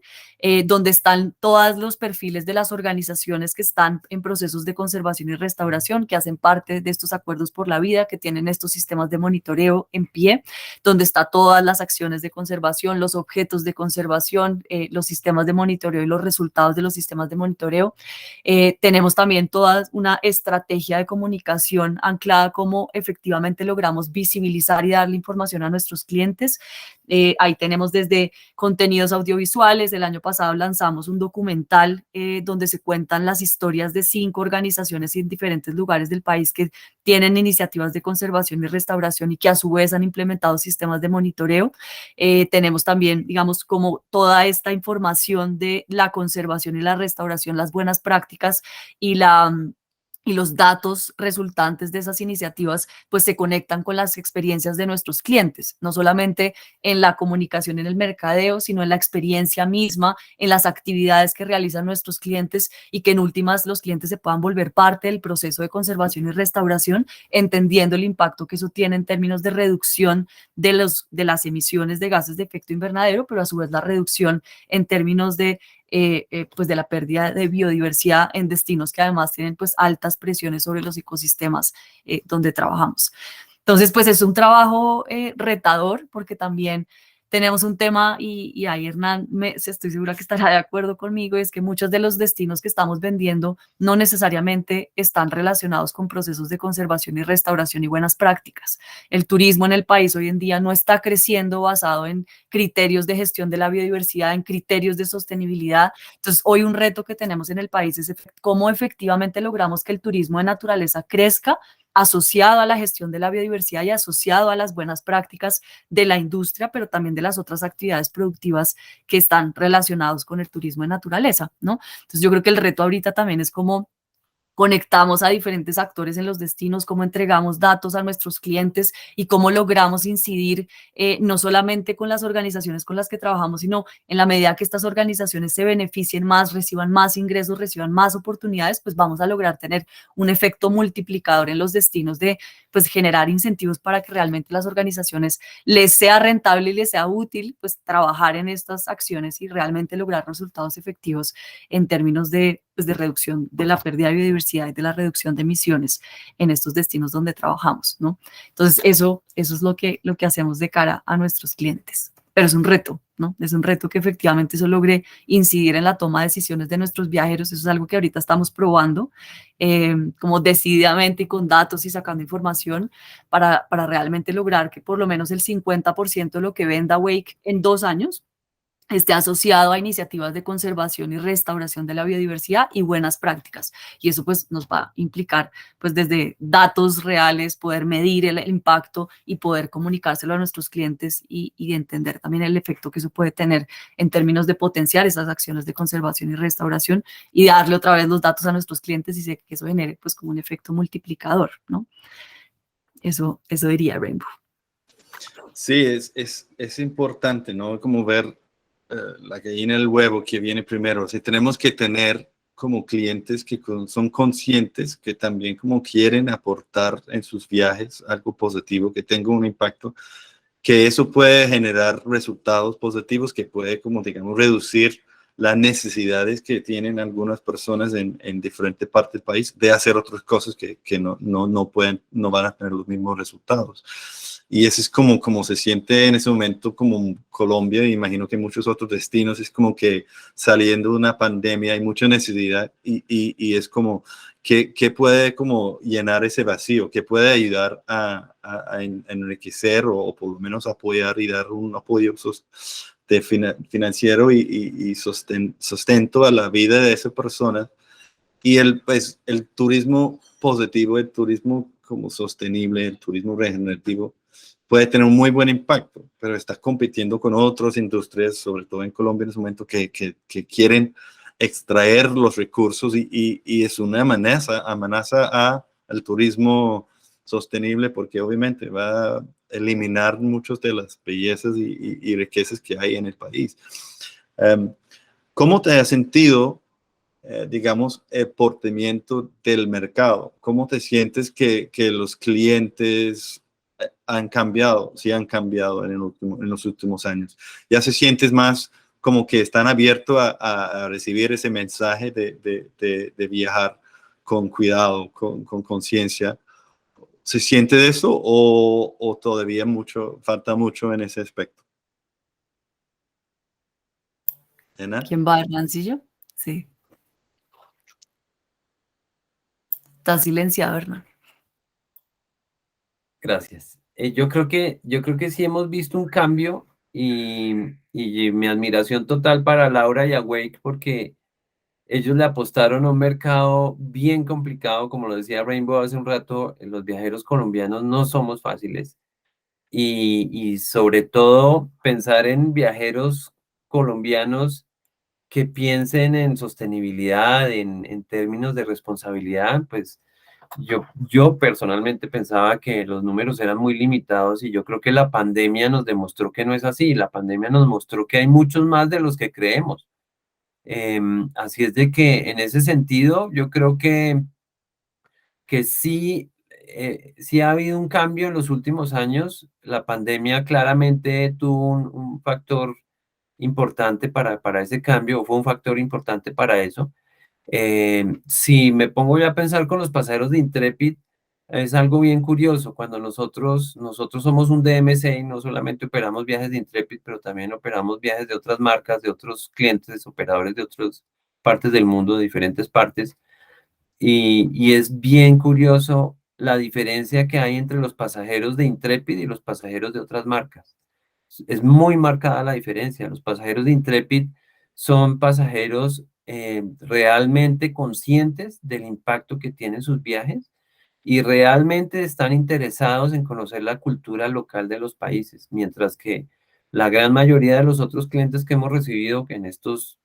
Speaker 2: donde están todos los perfiles de las organizaciones que están en procesos de conservación y restauración, que hacen parte de estos acuerdos por la vida, que tienen estos sistemas de monitoreo en pie, donde están todas las acciones de conservación, los objetos de conservación, los sistemas de monitoreo y los resultados de los sistemas de monitoreo. Tenemos también toda una estrategia de comunicación anclada como efectivamente logramos visibilizar y darle información a nuestros clientes. Ahí tenemos desde contenidos audiovisuales. El año pasado lanzamos un documental donde se cuentan las historias de 5 organizaciones en diferentes lugares del país que tienen iniciativas de conservación y restauración y que a su vez han implementado sistemas de monitoreo. Tenemos también, digamos, como toda esta información de la conservación y la restauración, las buenas prácticas y los datos resultantes de esas iniciativas pues se conectan con las experiencias de nuestros clientes, no solamente en la comunicación, en el mercadeo, sino en la experiencia misma, en las actividades que realizan nuestros clientes y que en últimas los clientes se puedan volver parte del proceso de conservación y restauración, entendiendo el impacto que eso tiene en términos de reducción de las emisiones de gases de efecto invernadero, pero a su vez la reducción en términos de pues de la pérdida de biodiversidad en destinos que además tienen pues altas presiones sobre los ecosistemas donde trabajamos. Entonces pues es un trabajo retador porque también tenemos un tema y ahí Hernán estoy segura que estará de acuerdo conmigo, es que muchos de los destinos que estamos vendiendo no necesariamente están relacionados con procesos de conservación y restauración y buenas prácticas. El turismo en el país hoy en día no está creciendo basado en criterios de gestión de la biodiversidad, en criterios de sostenibilidad. Entonces hoy un reto que tenemos en el país es cómo efectivamente logramos que el turismo de naturaleza crezca asociado a la gestión de la biodiversidad y asociado a las buenas prácticas de la industria, pero también de las otras actividades productivas que están relacionados con el turismo de naturaleza, ¿no? Entonces yo creo que el reto ahorita también es cómo conectamos a diferentes actores en los destinos, cómo entregamos datos a nuestros clientes y cómo logramos incidir no solamente con las organizaciones con las que trabajamos, sino en la medida que estas organizaciones se beneficien más, reciban más ingresos, reciban más oportunidades, pues vamos a lograr tener un efecto multiplicador en los destinos de pues generar incentivos para que realmente las organizaciones les sea rentable y les sea útil pues trabajar en estas acciones y realmente lograr resultados efectivos en términos de reducción de la pérdida de biodiversidad y de la reducción de emisiones en estos destinos donde trabajamos, ¿no? Entonces, eso es lo que hacemos de cara a nuestros clientes. Pero es un reto, ¿no? Es un reto que efectivamente eso logre incidir en la toma de decisiones de nuestros viajeros. Eso es algo que ahorita estamos probando, como decididamente y con datos y sacando información para realmente lograr que por lo menos el 50% de lo que venda Wake en 2 años esté asociado a iniciativas de conservación y restauración de la biodiversidad y buenas prácticas. Y eso pues nos va a implicar pues desde datos reales, poder medir el impacto y poder comunicárselo a nuestros clientes y entender también el efecto que eso puede tener en términos de potenciar esas acciones de conservación y restauración y darle otra vez los datos a nuestros clientes y que eso genere pues como un efecto multiplicador, ¿no? Eso diría Rainbow.
Speaker 1: Sí, es importante, ¿no? Como ver la gallina el huevo que viene primero. O sea, tenemos que tener como clientes que son conscientes, que también como quieren aportar en sus viajes algo positivo, que tenga un impacto, que eso puede generar resultados positivos, que puede como digamos reducir las necesidades que tienen algunas personas en diferentes partes del país de hacer otras cosas que no pueden, no van a tener los mismos resultados. Y eso es como se siente en ese momento como Colombia, y imagino que muchos otros destinos, es como que saliendo de una pandemia hay mucha necesidad y es como, ¿qué puede como llenar ese vacío? ¿Qué puede ayudar a enriquecer o por lo menos apoyar y dar un apoyo financiero y sustento a la vida de esa persona? Y pues, el turismo positivo, el turismo como sostenible, el turismo regenerativo, puede tener un muy buen impacto, pero está compitiendo con otras industrias, sobre todo en Colombia en ese momento, que quieren extraer los recursos y es una amenaza al turismo sostenible, porque obviamente va a eliminar muchas de las bellezas y riquezas que hay en el país. ¿Cómo te has sentido, digamos, el portamiento del mercado? ¿Cómo te sientes que los clientes han cambiado, sí han cambiado en los últimos años? ¿Ya se sientes más como que están abiertos a recibir ese mensaje de viajar con cuidado, con conciencia? ¿Se siente de eso o todavía falta mucho en ese aspecto? ¿Hernán?
Speaker 2: ¿Quién va, Hernancillo? Sí. Está silenciado, Hernán.
Speaker 3: Gracias. Yo creo que sí hemos visto un cambio y mi admiración total para Laura y Awake, porque ellos le apostaron a un mercado bien complicado. Como lo decía Rainbow hace un rato, los viajeros colombianos no somos fáciles. Y sobre todo pensar en viajeros colombianos que piensen en sostenibilidad, en términos de responsabilidad, pues yo personalmente pensaba que los números eran muy limitados y yo creo que la pandemia nos demostró que no es así. La pandemia nos mostró que hay muchos más de los que creemos. Así es de que en ese sentido yo creo que sí, sí ha habido un cambio en los últimos años. La pandemia claramente tuvo un factor importante para ese cambio, fue un factor importante para eso. Si me pongo ya a pensar con los pasajeros de Intrepid, es algo bien curioso. Cuando nosotros somos un DMC y no solamente operamos viajes de Intrepid, pero también operamos viajes de otras marcas, de otros clientes, operadores de otras partes del mundo, de diferentes partes. Y es bien curioso la diferencia que hay entre los pasajeros de Intrepid y los pasajeros de otras marcas. Es muy marcada la diferencia. Los pasajeros de Intrepid son pasajeros realmente conscientes del impacto que tienen sus viajes y realmente están interesados en conocer la cultura local de los países, mientras que la gran mayoría de los otros clientes que hemos recibido en estos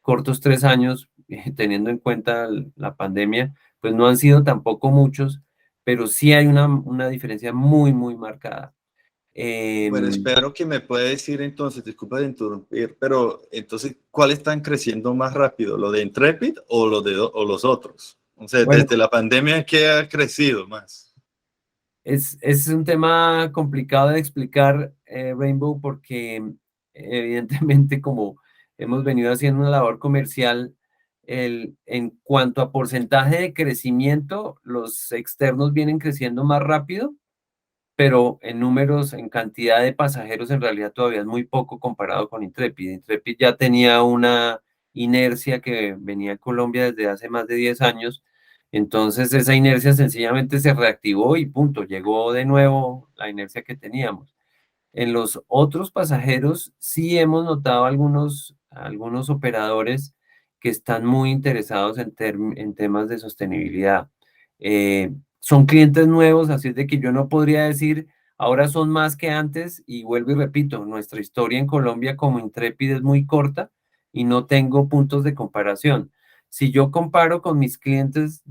Speaker 3: cortos 3 años, teniendo en cuenta la pandemia, pues no han sido tampoco muchos, pero sí hay una diferencia muy, muy marcada.
Speaker 1: Bueno, espero que me pueda decir entonces, disculpa de interrumpir, pero entonces, ¿cuáles están creciendo más rápido? ¿Lo de Intrepid o los otros? O sea,
Speaker 3: Bueno,
Speaker 1: desde la pandemia, ¿qué ha crecido más?
Speaker 3: es un tema complicado de explicar, Rainbow, porque evidentemente como hemos venido haciendo una labor comercial, en cuanto a porcentaje de crecimiento, los externos vienen creciendo más rápido, pero en números, en cantidad de pasajeros, en realidad todavía es muy poco comparado con Intrepid. Intrepid ya tenía una inercia que venía a Colombia desde hace más de 10 años, entonces esa inercia sencillamente se reactivó y punto, llegó de nuevo la inercia que teníamos. En los otros pasajeros sí hemos notado algunos operadores que están muy interesados en temas de sostenibilidad. Son clientes nuevos, así es de que yo no podría decir ahora son más que antes, y vuelvo y repito, nuestra historia en Colombia como Intrepid es muy corta y no tengo puntos de comparación. Si yo comparo con mis clientes,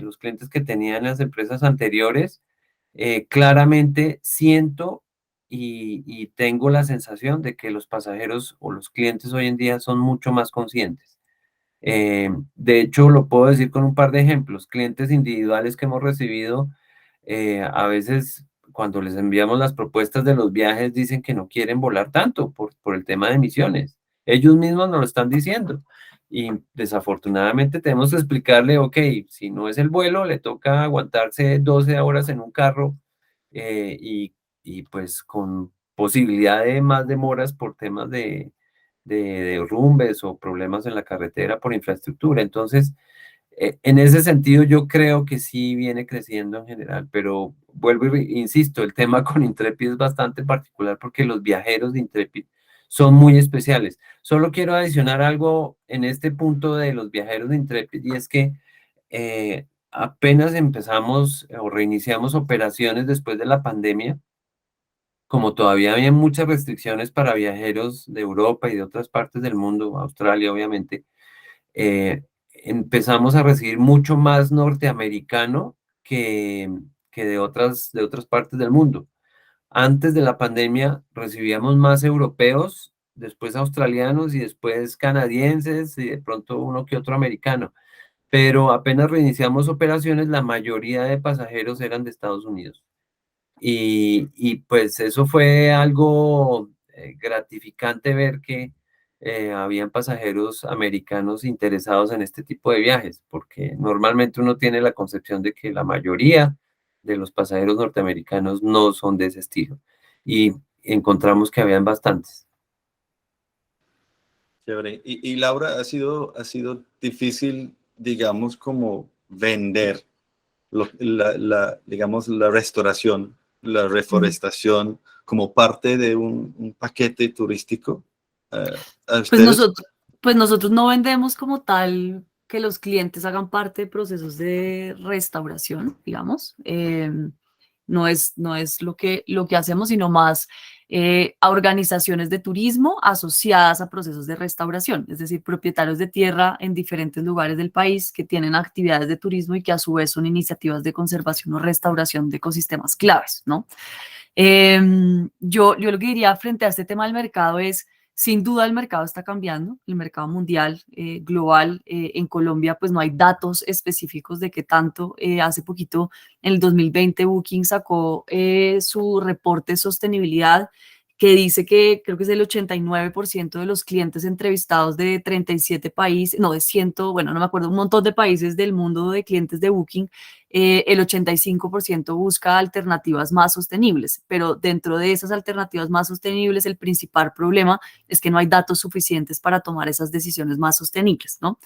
Speaker 3: los clientes que tenía en las empresas anteriores, claramente siento y tengo la sensación de que los pasajeros o los clientes hoy en día son mucho más conscientes. De hecho, lo puedo decir con un par de ejemplos. Clientes individuales que hemos recibido, a veces cuando les enviamos las propuestas de los viajes dicen que no quieren volar tanto por el tema de emisiones. Ellos mismos nos lo están diciendo. Y desafortunadamente tenemos que explicarle, ok, si no es el vuelo, le toca aguantarse 12 horas en un carro y pues con posibilidad de más demoras por temas de derrumbes o problemas en la carretera por infraestructura. Entonces, en ese sentido, yo creo que sí viene creciendo en general, pero vuelvo y insisto, el tema con Intrepid es bastante particular porque los viajeros de Intrepid son muy especiales. Solo quiero adicionar algo en este punto de los viajeros de Intrepid y es que apenas empezamos o reiniciamos operaciones después de la pandemia, como todavía había muchas restricciones para viajeros de Europa y de otras partes del mundo, Australia obviamente, eh, empezamos a recibir mucho más norteamericano que de otras partes del mundo. Antes de la pandemia recibíamos más europeos, después australianos y después canadienses y de pronto uno que otro americano. Pero apenas reiniciamos operaciones, la mayoría de pasajeros eran de Estados Unidos. Y pues eso fue algo gratificante ver que habían pasajeros americanos interesados en este tipo de viajes, porque normalmente uno tiene la concepción de que la mayoría de los pasajeros norteamericanos no son de ese estilo. Y encontramos que habían bastantes.
Speaker 1: Chévere. Y Laura, ha sido difícil, digamos, como vender digamos, la restauración, la reforestación como parte de un paquete turístico. ¿A
Speaker 2: Pues
Speaker 1: ustedes?
Speaker 2: nosotros no vendemos como tal que los clientes hagan parte de procesos de restauración, digamos. No es lo que hacemos, sino más a organizaciones de turismo asociadas a procesos de restauración, es decir, propietarios de tierra en diferentes lugares del país que tienen actividades de turismo y que a su vez son iniciativas de conservación o restauración de ecosistemas claves, ¿no? Yo lo que diría frente a este tema del mercado es, sin duda el mercado está cambiando, el mercado mundial, global. En Colombia pues no hay datos específicos de qué tanto. Hace poquito, en el 2020, Booking sacó su reporte de sostenibilidad que dice que creo que es el 89% de los clientes entrevistados de 37 países, no, de 100, bueno, no me acuerdo, un montón de países del mundo de clientes de Booking, el 85% busca alternativas más sostenibles, pero dentro de esas alternativas más sostenibles, el principal problema es que no hay datos suficientes para tomar esas decisiones más sostenibles, ¿no?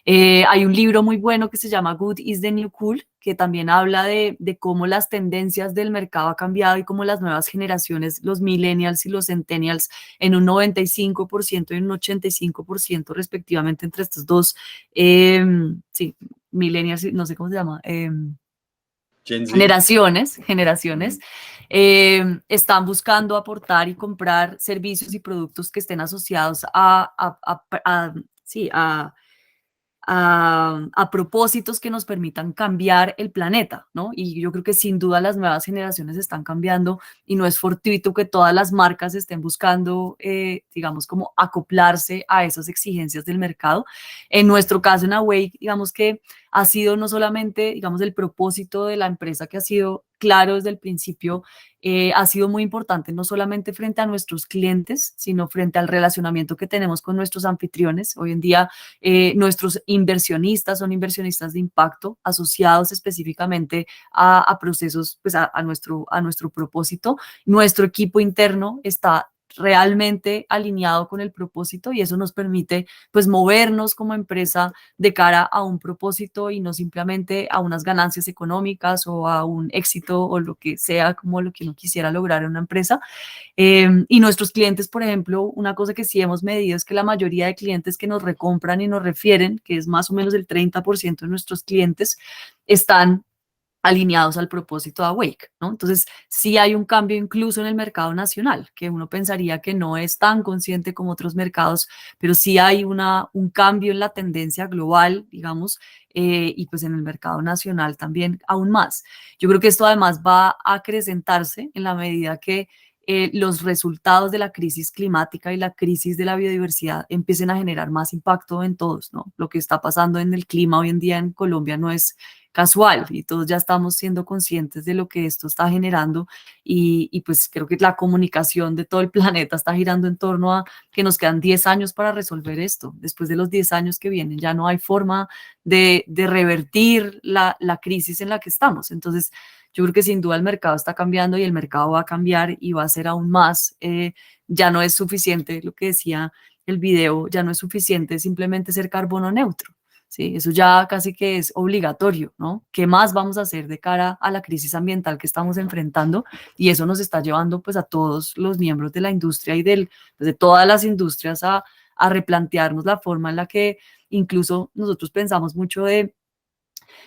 Speaker 2: Hay un libro muy bueno que se llama Good is the New Cool, que también habla de cómo las tendencias del mercado han cambiado y cómo las nuevas generaciones, los millennials y los centennials, en un 95% y un 85% respectivamente entre estos dos, sí, millennials, no sé cómo se llama,
Speaker 1: Gen Z.
Speaker 2: generaciones, están buscando aportar y comprar servicios y productos que estén asociados sí, a propósitos que nos permitan cambiar el planeta, ¿no? Y yo creo que sin duda las nuevas generaciones están cambiando y no es fortuito que todas las marcas estén buscando, digamos, como acoplarse a esas exigencias del mercado. En nuestro caso, en Awake, digamos que ha sido no solamente, digamos, el propósito de la empresa que ha sido claro desde el principio, ha sido muy importante no solamente frente a nuestros clientes, sino frente al relacionamiento que tenemos con nuestros anfitriones. Hoy en día, nuestros inversionistas son inversionistas de impacto asociados específicamente a procesos, pues a nuestro propósito. Nuestro equipo interno está realmente alineado con el propósito y eso nos permite pues movernos como empresa de cara a un propósito y no simplemente a unas ganancias económicas o a un éxito o lo que sea como lo que uno quisiera lograr en una empresa. Y nuestros clientes, por ejemplo, una cosa que sí hemos medido es que la mayoría de clientes que nos recompran y nos refieren, que es más o menos el 30% de nuestros clientes, están alineados al propósito de Awake, ¿no? Entonces, sí hay un cambio incluso en el mercado nacional, que uno pensaría que no es tan consciente como otros mercados, pero sí hay un cambio en la tendencia global, digamos, y pues en el mercado nacional también aún más. Yo creo que esto además va a acrecentarse en la medida que los resultados de la crisis climática y la crisis de la biodiversidad empiecen a generar más impacto en todos, ¿no? Lo que está pasando en el clima hoy en día en Colombia no es casual y todos ya estamos siendo conscientes de lo que esto está generando y pues creo que la comunicación de todo el planeta está girando en torno a que nos quedan 10 años para resolver esto. Después de los 10 años que vienen ya no hay forma de revertir la crisis en la que estamos. Entonces, yo creo que sin duda el mercado está cambiando y el mercado va a cambiar y va a ser aún más. Ya no es suficiente lo que decía el video, ya no es suficiente simplemente ser carbono neutro. Sí, eso ya casi que es obligatorio, ¿no? ¿Qué más vamos a hacer de cara a la crisis ambiental que estamos enfrentando? Y eso nos está llevando pues a todos los miembros de la industria y pues, de todas las industrias a replantearnos la forma en la que incluso nosotros pensamos mucho de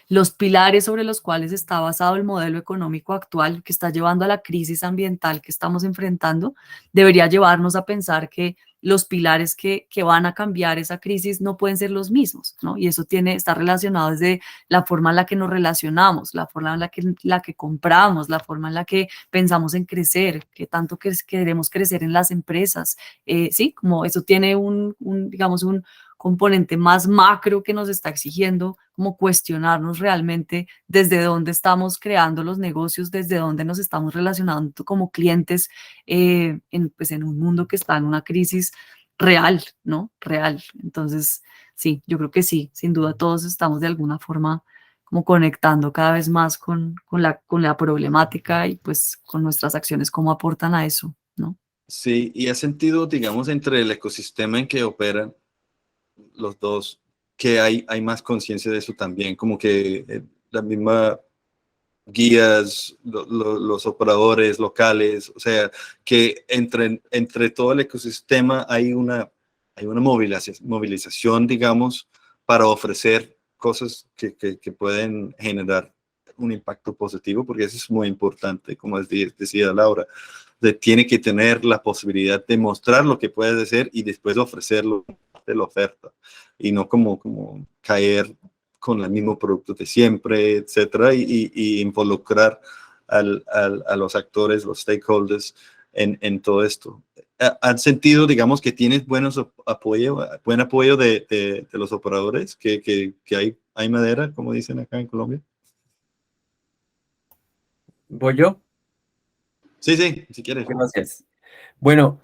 Speaker 2: los pilares sobre los cuales está basado el modelo económico actual que está llevando a la crisis ambiental que estamos enfrentando, debería llevarnos a pensar que los pilares que van a cambiar esa crisis no pueden ser los mismos, ¿no? Y eso está relacionado desde la forma en la que nos relacionamos, la forma en la que compramos, la forma en la que pensamos en crecer, que tanto queremos crecer en las empresas, sí, como eso tiene digamos, un componente más macro que nos está exigiendo como cuestionarnos realmente desde dónde estamos creando los negocios, desde dónde nos estamos relacionando como clientes pues en un mundo que está en una crisis real, ¿no? Real. Entonces, sí, yo creo que sí, sin duda todos estamos de alguna forma como conectando cada vez más con la problemática y pues con nuestras acciones, cómo aportan a eso, ¿no?
Speaker 1: Sí, y ha sentido, digamos, entre el ecosistema en que operan los dos, que hay más conciencia de eso también, como que la misma guías, los operadores locales, o sea, que entre todo el ecosistema hay una movilización, digamos, para ofrecer cosas que pueden generar un impacto positivo, porque eso es muy importante, como decía Laura, tiene que tener la posibilidad de mostrar lo que puedes hacer y después ofrecerlo de la oferta, y no como caer con el mismo producto de siempre, etcétera, y involucrar a los actores, los stakeholders en todo esto. ¿Han sentido, digamos, que tienes buen apoyo de los operadores, que hay madera, como dicen acá en Colombia?
Speaker 3: ¿Voy yo?
Speaker 1: Sí, si quieres.
Speaker 3: Gracias. Bueno,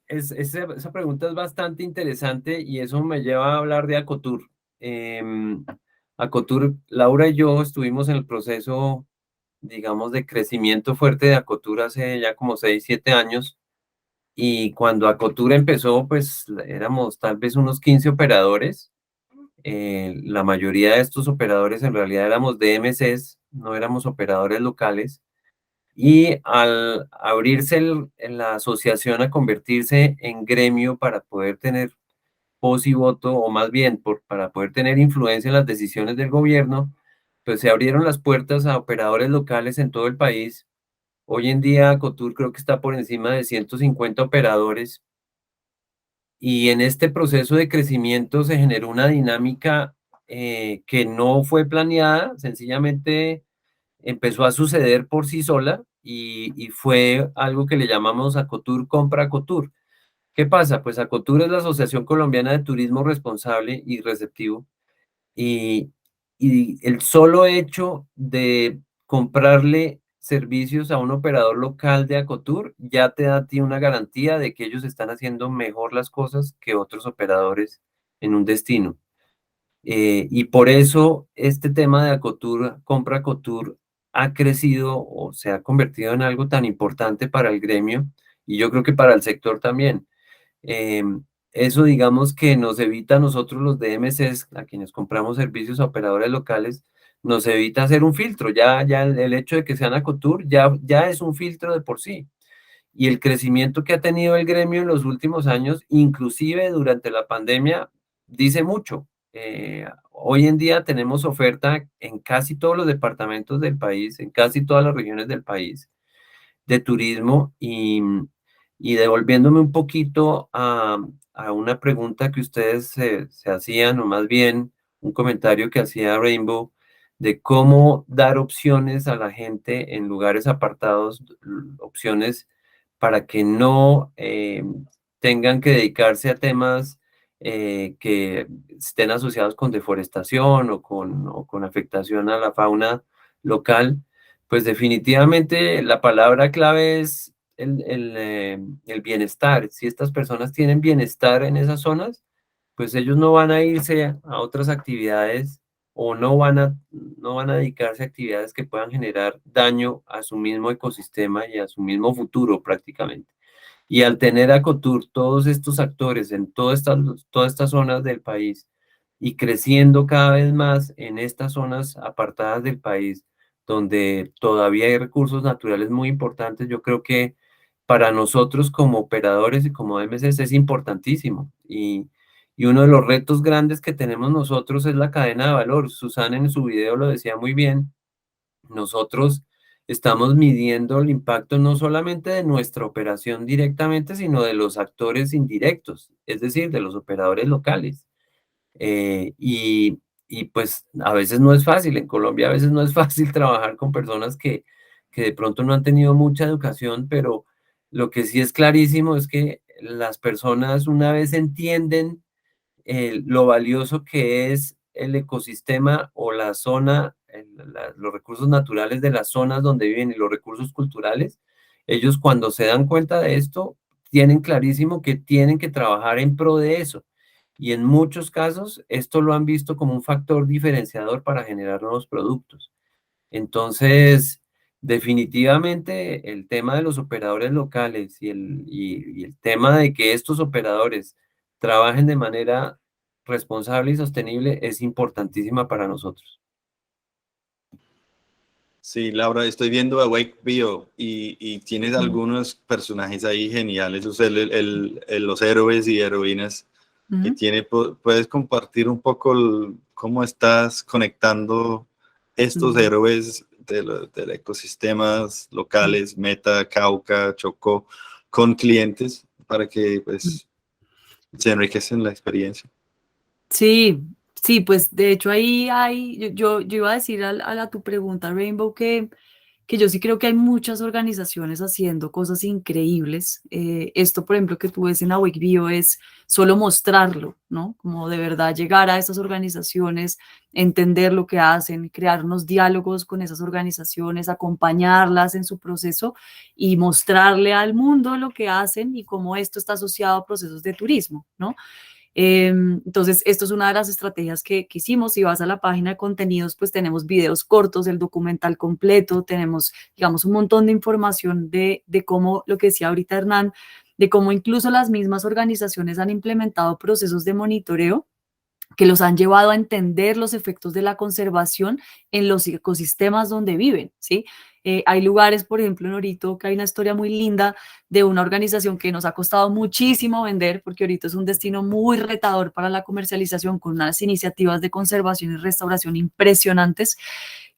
Speaker 3: esa pregunta es bastante interesante y eso me lleva a hablar de Acotur. Acotur, Laura y yo estuvimos en el proceso, digamos, de crecimiento fuerte de Acotur hace ya como 6, 7 años. Y cuando Acotur empezó, pues éramos tal vez unos 15 operadores. La mayoría de estos operadores en realidad éramos DMCs, no éramos operadores locales. Y al abrirse en la asociación a convertirse en gremio para poder tener voz y voto, o más bien para poder tener influencia en las decisiones del gobierno, pues se abrieron las puertas a operadores locales en todo el país. Hoy en día Cotur creo que está por encima de 150 operadores y en este proceso de crecimiento se generó una dinámica que no fue planeada, sencillamente empezó a suceder por sí sola y fue algo que le llamamos Acotur compra Acotur. ¿Qué pasa? Pues Acotur es la Asociación Colombiana de Turismo Responsable y Receptivo y, y el solo hecho de comprarle servicios a un operador local de Acotur ya te da a ti una garantía de que ellos están haciendo mejor las cosas que otros operadores en un destino. Y por eso este tema de Acotur, compra Acotur, ha crecido o se ha convertido en algo tan importante para el gremio y yo creo que para el sector también. Eh, Eso digamos que nos evita a nosotros los DMCs, a quienes compramos servicios a operadores locales, nos evita hacer un filtro. Ya el hecho de que sean Acotur ya es un filtro de por sí. Y el crecimiento que ha tenido el gremio en los últimos años, inclusive durante la pandemia, dice mucho. Hoy en día tenemos oferta en casi todos los departamentos del país, en casi todas las regiones del país de turismo y devolviéndome un poquito a una pregunta que ustedes se hacían, o más bien un comentario que hacía Rainbow, de cómo dar opciones a la gente en lugares apartados, opciones para que no tengan que dedicarse a temas que estén asociados con deforestación o con afectación a la fauna local, pues definitivamente la palabra clave es el bienestar. Si estas personas tienen bienestar en esas zonas, pues ellos no van a irse a otras actividades o no van a dedicarse a actividades que puedan generar daño a su mismo ecosistema y a su mismo futuro prácticamente. Y al tener a Cotur todos estos actores en todas estas zonas del país y creciendo cada vez más en estas zonas apartadas del país, donde todavía hay recursos naturales muy importantes, yo creo que para nosotros como operadores y como MSS es importantísimo. Y uno de los retos grandes que tenemos nosotros es la cadena de valor. Susana en su video lo decía muy bien. Nosotros estamos midiendo el impacto no solamente de nuestra operación directamente, sino de los actores indirectos, es decir, de los operadores locales. Eh, y, y pues a veces no es fácil, en Colombia a veces no es fácil trabajar con personas que de pronto no han tenido mucha educación, pero lo que sí es clarísimo es que las personas una vez entienden lo valioso que es el ecosistema o la zona, los recursos naturales de las zonas donde viven y los recursos culturales, ellos cuando se dan cuenta de esto, tienen clarísimo que tienen que trabajar en pro de eso. Y en muchos casos, esto lo han visto como un factor diferenciador para generar nuevos productos. Entonces, definitivamente el tema de los operadores locales y el tema de que estos operadores trabajen de manera responsable y sostenible es importantísima para nosotros.
Speaker 1: Sí, Laura, estoy viendo Awake Bio y tienes
Speaker 2: Ujú.
Speaker 1: algunos personajes ahí geniales, o sea, los héroes y heroínas que
Speaker 2: Ujú.
Speaker 1: tiene. ¿Puedes compartir un poco cómo estás conectando estos
Speaker 2: Ujú.
Speaker 1: héroes de los ecosistemas locales, Meta, Cauca, Chocó, con clientes para que
Speaker 2: Ujú.
Speaker 1: pues se enriquecen la experiencia?
Speaker 2: Sí, sí, pues de hecho ahí hay, yo iba a decir a tu pregunta, Rainbow, que yo sí creo que hay muchas organizaciones haciendo cosas increíbles. Esto, por ejemplo, que tú ves en Awake Bio es solo mostrarlo, ¿no? Como de verdad llegar a esas organizaciones, entender lo que hacen, crear unos diálogos con esas organizaciones, acompañarlas en su proceso y mostrarle al mundo lo que hacen y cómo esto está asociado a procesos de turismo, ¿no? Entonces, esto es una de las estrategias que hicimos. Si vas a la página de contenidos, pues tenemos videos cortos, el documental completo, tenemos, digamos, un montón de información de cómo, lo que decía ahorita Hernán, de cómo incluso las mismas organizaciones han implementado procesos de monitoreo que los han llevado a entender los efectos de la conservación en los ecosistemas donde viven, ¿sí? Hay lugares, por ejemplo, en Orito, que hay una historia muy linda de una organización que nos ha costado muchísimo vender, porque Orito es un destino muy retador para la comercialización, con unas iniciativas de conservación y restauración impresionantes,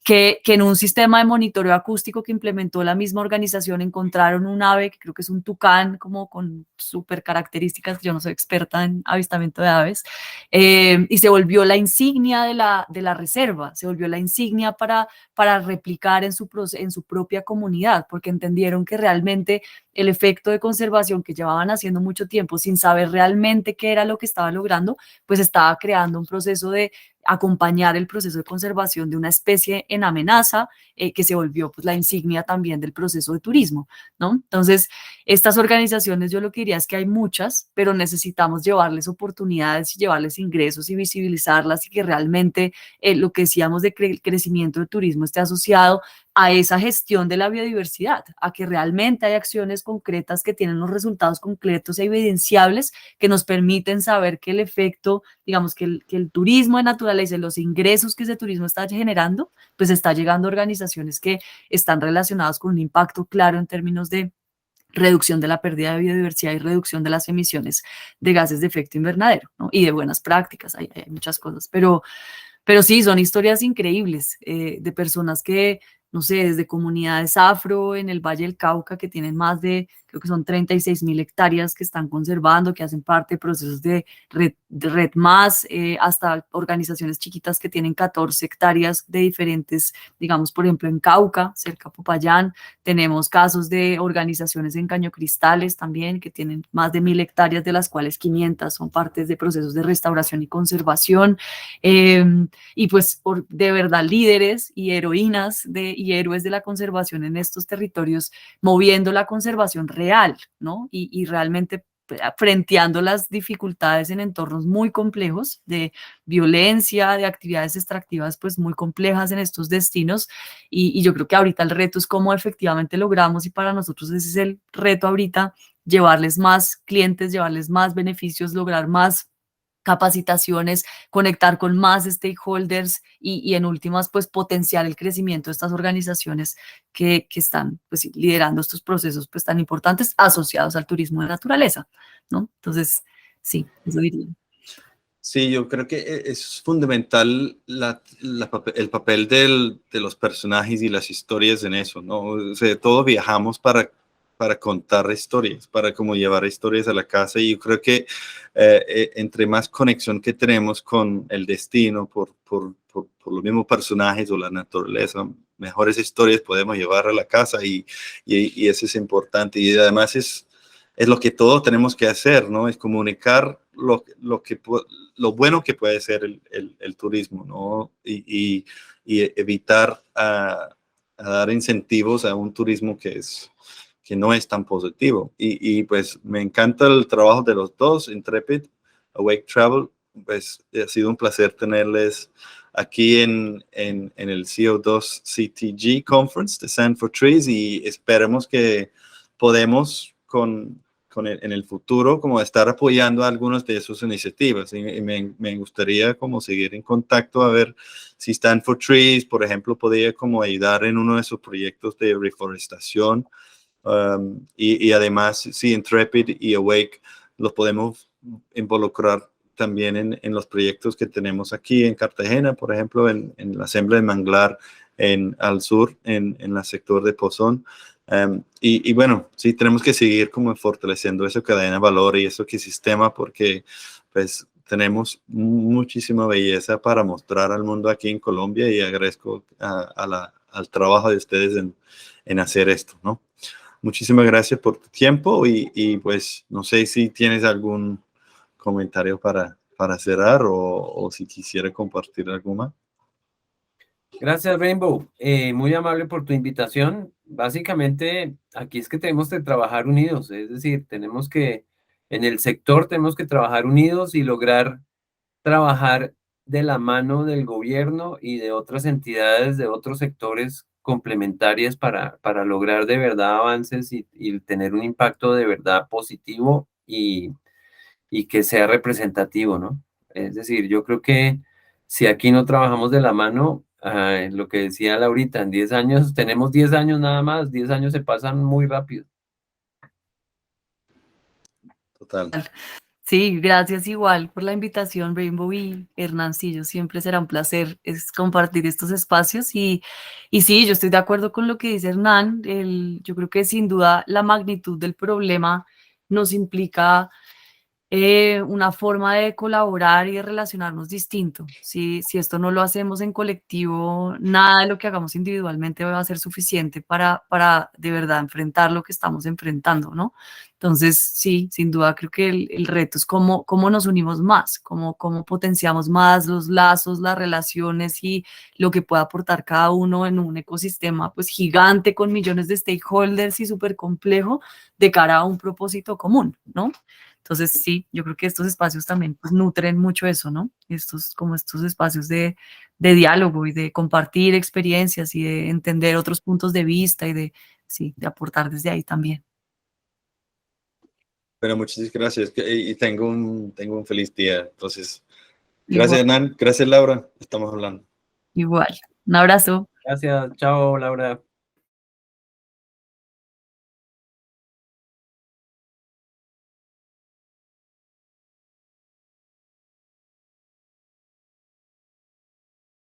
Speaker 2: que en un sistema de monitoreo acústico que implementó la misma organización encontraron un ave, que creo que es un tucán, como con súper características, yo no soy experta en avistamiento de aves, y se volvió la insignia de la reserva, se volvió la insignia para replicar en su propia comunidad, porque entendieron que realmente el efecto de conservación que llevaban haciendo mucho tiempo sin saber realmente qué era lo que estaba logrando, pues estaba creando un proceso de acompañar el proceso de conservación de una especie en amenaza, que se volvió pues la insignia también del proceso de turismo, ¿no? Entonces, estas organizaciones, yo lo que diría es que hay muchas, pero necesitamos llevarles oportunidades y llevarles ingresos y visibilizarlas y que realmente lo que decíamos de el crecimiento del turismo esté asociado a esa gestión de la biodiversidad, a que realmente hay acciones concretas que tienen unos resultados concretos e evidenciables que nos permiten saber que el efecto, digamos, que el turismo de naturaleza y los ingresos que ese turismo está generando, pues está llegando a organizaciones que están relacionadas con un impacto claro en términos de reducción de la pérdida de biodiversidad y reducción de las emisiones de gases de efecto invernadero, ¿no? Y de buenas prácticas, hay muchas cosas, pero sí, son historias increíbles de personas que, no sé, desde comunidades afro en el Valle del Cauca, que tienen más de creo que son 36.000 hectáreas que están conservando, que hacen parte de procesos de Red Más, hasta organizaciones chiquitas que tienen 14 hectáreas de diferentes, digamos, por ejemplo, en Cauca, cerca a Popayán. Tenemos casos de organizaciones en Cañocristales también, que tienen más de 1.000 hectáreas, de las cuales 500 son partes de procesos de restauración y conservación. Y pues de verdad líderes y heroínas y héroes de la conservación en estos territorios, moviendo la conservación real, ¿no? Y realmente frenteando las dificultades en entornos muy complejos de violencia, de actividades extractivas pues muy complejas en estos destinos, y yo creo que ahorita el reto es cómo efectivamente logramos, y para nosotros ese es el reto ahorita, llevarles más clientes, llevarles más beneficios, lograr más capacitaciones, conectar con más stakeholders y en últimas, pues potenciar el crecimiento de estas organizaciones que están pues liderando estos procesos pues tan importantes asociados al turismo de naturaleza, ¿no? Entonces, sí, eso diría.
Speaker 1: Sí, yo creo que es fundamental el papel de los personajes y las historias en eso, ¿no? O sea, todos viajamos para contar historias, para como llevar historias a la casa, y yo creo que entre más conexión que tenemos con el destino por los mismos personajes o la naturaleza, mejores historias podemos llevar a la casa, y eso es importante, y además es lo que todos tenemos que hacer, ¿no? Es comunicar lo bueno que puede ser el turismo, ¿no? Y evitar a dar incentivos a un turismo que no es tan positivo. Y pues me encanta el trabajo de los dos, Intrepid, Awake Travel. Pues ha sido un placer tenerles aquí en el CO2 CTG Conference de Stand for Trees, y esperemos que podemos en el futuro como estar apoyando a algunas de sus iniciativas, y me gustaría como seguir en contacto, a ver si Stand for Trees, por ejemplo, podría como ayudar en uno de sus proyectos de reforestación, y además si Intrepid y Awake los podemos involucrar también en los proyectos que tenemos aquí en Cartagena, por ejemplo, en la Asamblea de Manglar al sur, en el sector de Pozón. Y bueno, sí, tenemos que seguir como fortaleciendo esa cadena de valor y ese ecosistema, porque pues tenemos muchísima belleza para mostrar al mundo aquí en Colombia, y agradezco al trabajo de ustedes en hacer esto, ¿no? Muchísimas gracias por tu tiempo, y pues no sé si tienes algún comentario para cerrar, o si quisiera compartir algo más.
Speaker 3: Gracias, Rainbow. Muy amable por tu invitación. Básicamente, aquí es que tenemos que trabajar unidos, es decir, en el sector tenemos que trabajar unidos y lograr trabajar de la mano del gobierno y de otras entidades, de otros sectores complementarias para lograr de verdad avances y tener un impacto de verdad positivo y que sea representativo, ¿no? Es decir, yo creo que si aquí no trabajamos de la mano, lo que decía Laurita, en 10 años, tenemos 10 años nada más, 10 años se pasan muy rápido.
Speaker 1: Total.
Speaker 2: Sí, gracias igual por la invitación, Rainbow y Hernancillo. Siempre será un placer compartir estos espacios, y sí, yo estoy de acuerdo con lo que dice Hernán. Yo creo que sin duda la magnitud del problema nos implica una forma de colaborar y de relacionarnos distinto. Si esto no lo hacemos en colectivo, nada de lo que hagamos individualmente va a ser suficiente para de verdad enfrentar lo que estamos enfrentando, ¿no? Entonces, sí, sin duda creo que el reto es cómo nos unimos más, cómo potenciamos más los lazos, las relaciones y lo que pueda aportar cada uno en un ecosistema pues gigante con millones de stakeholders y súper complejo de cara a un propósito común, ¿no? Entonces, sí, yo creo que estos espacios también pues, nutren mucho eso, ¿no? Estos espacios de diálogo y de compartir experiencias y de entender otros puntos de vista y de aportar desde ahí también.
Speaker 1: Bueno, muchas gracias, y tengo un feliz día. Entonces, gracias,
Speaker 2: Igual.
Speaker 1: Hernán, gracias, Laura, estamos hablando.
Speaker 2: Igual. Un abrazo.
Speaker 3: Gracias, chao, Laura.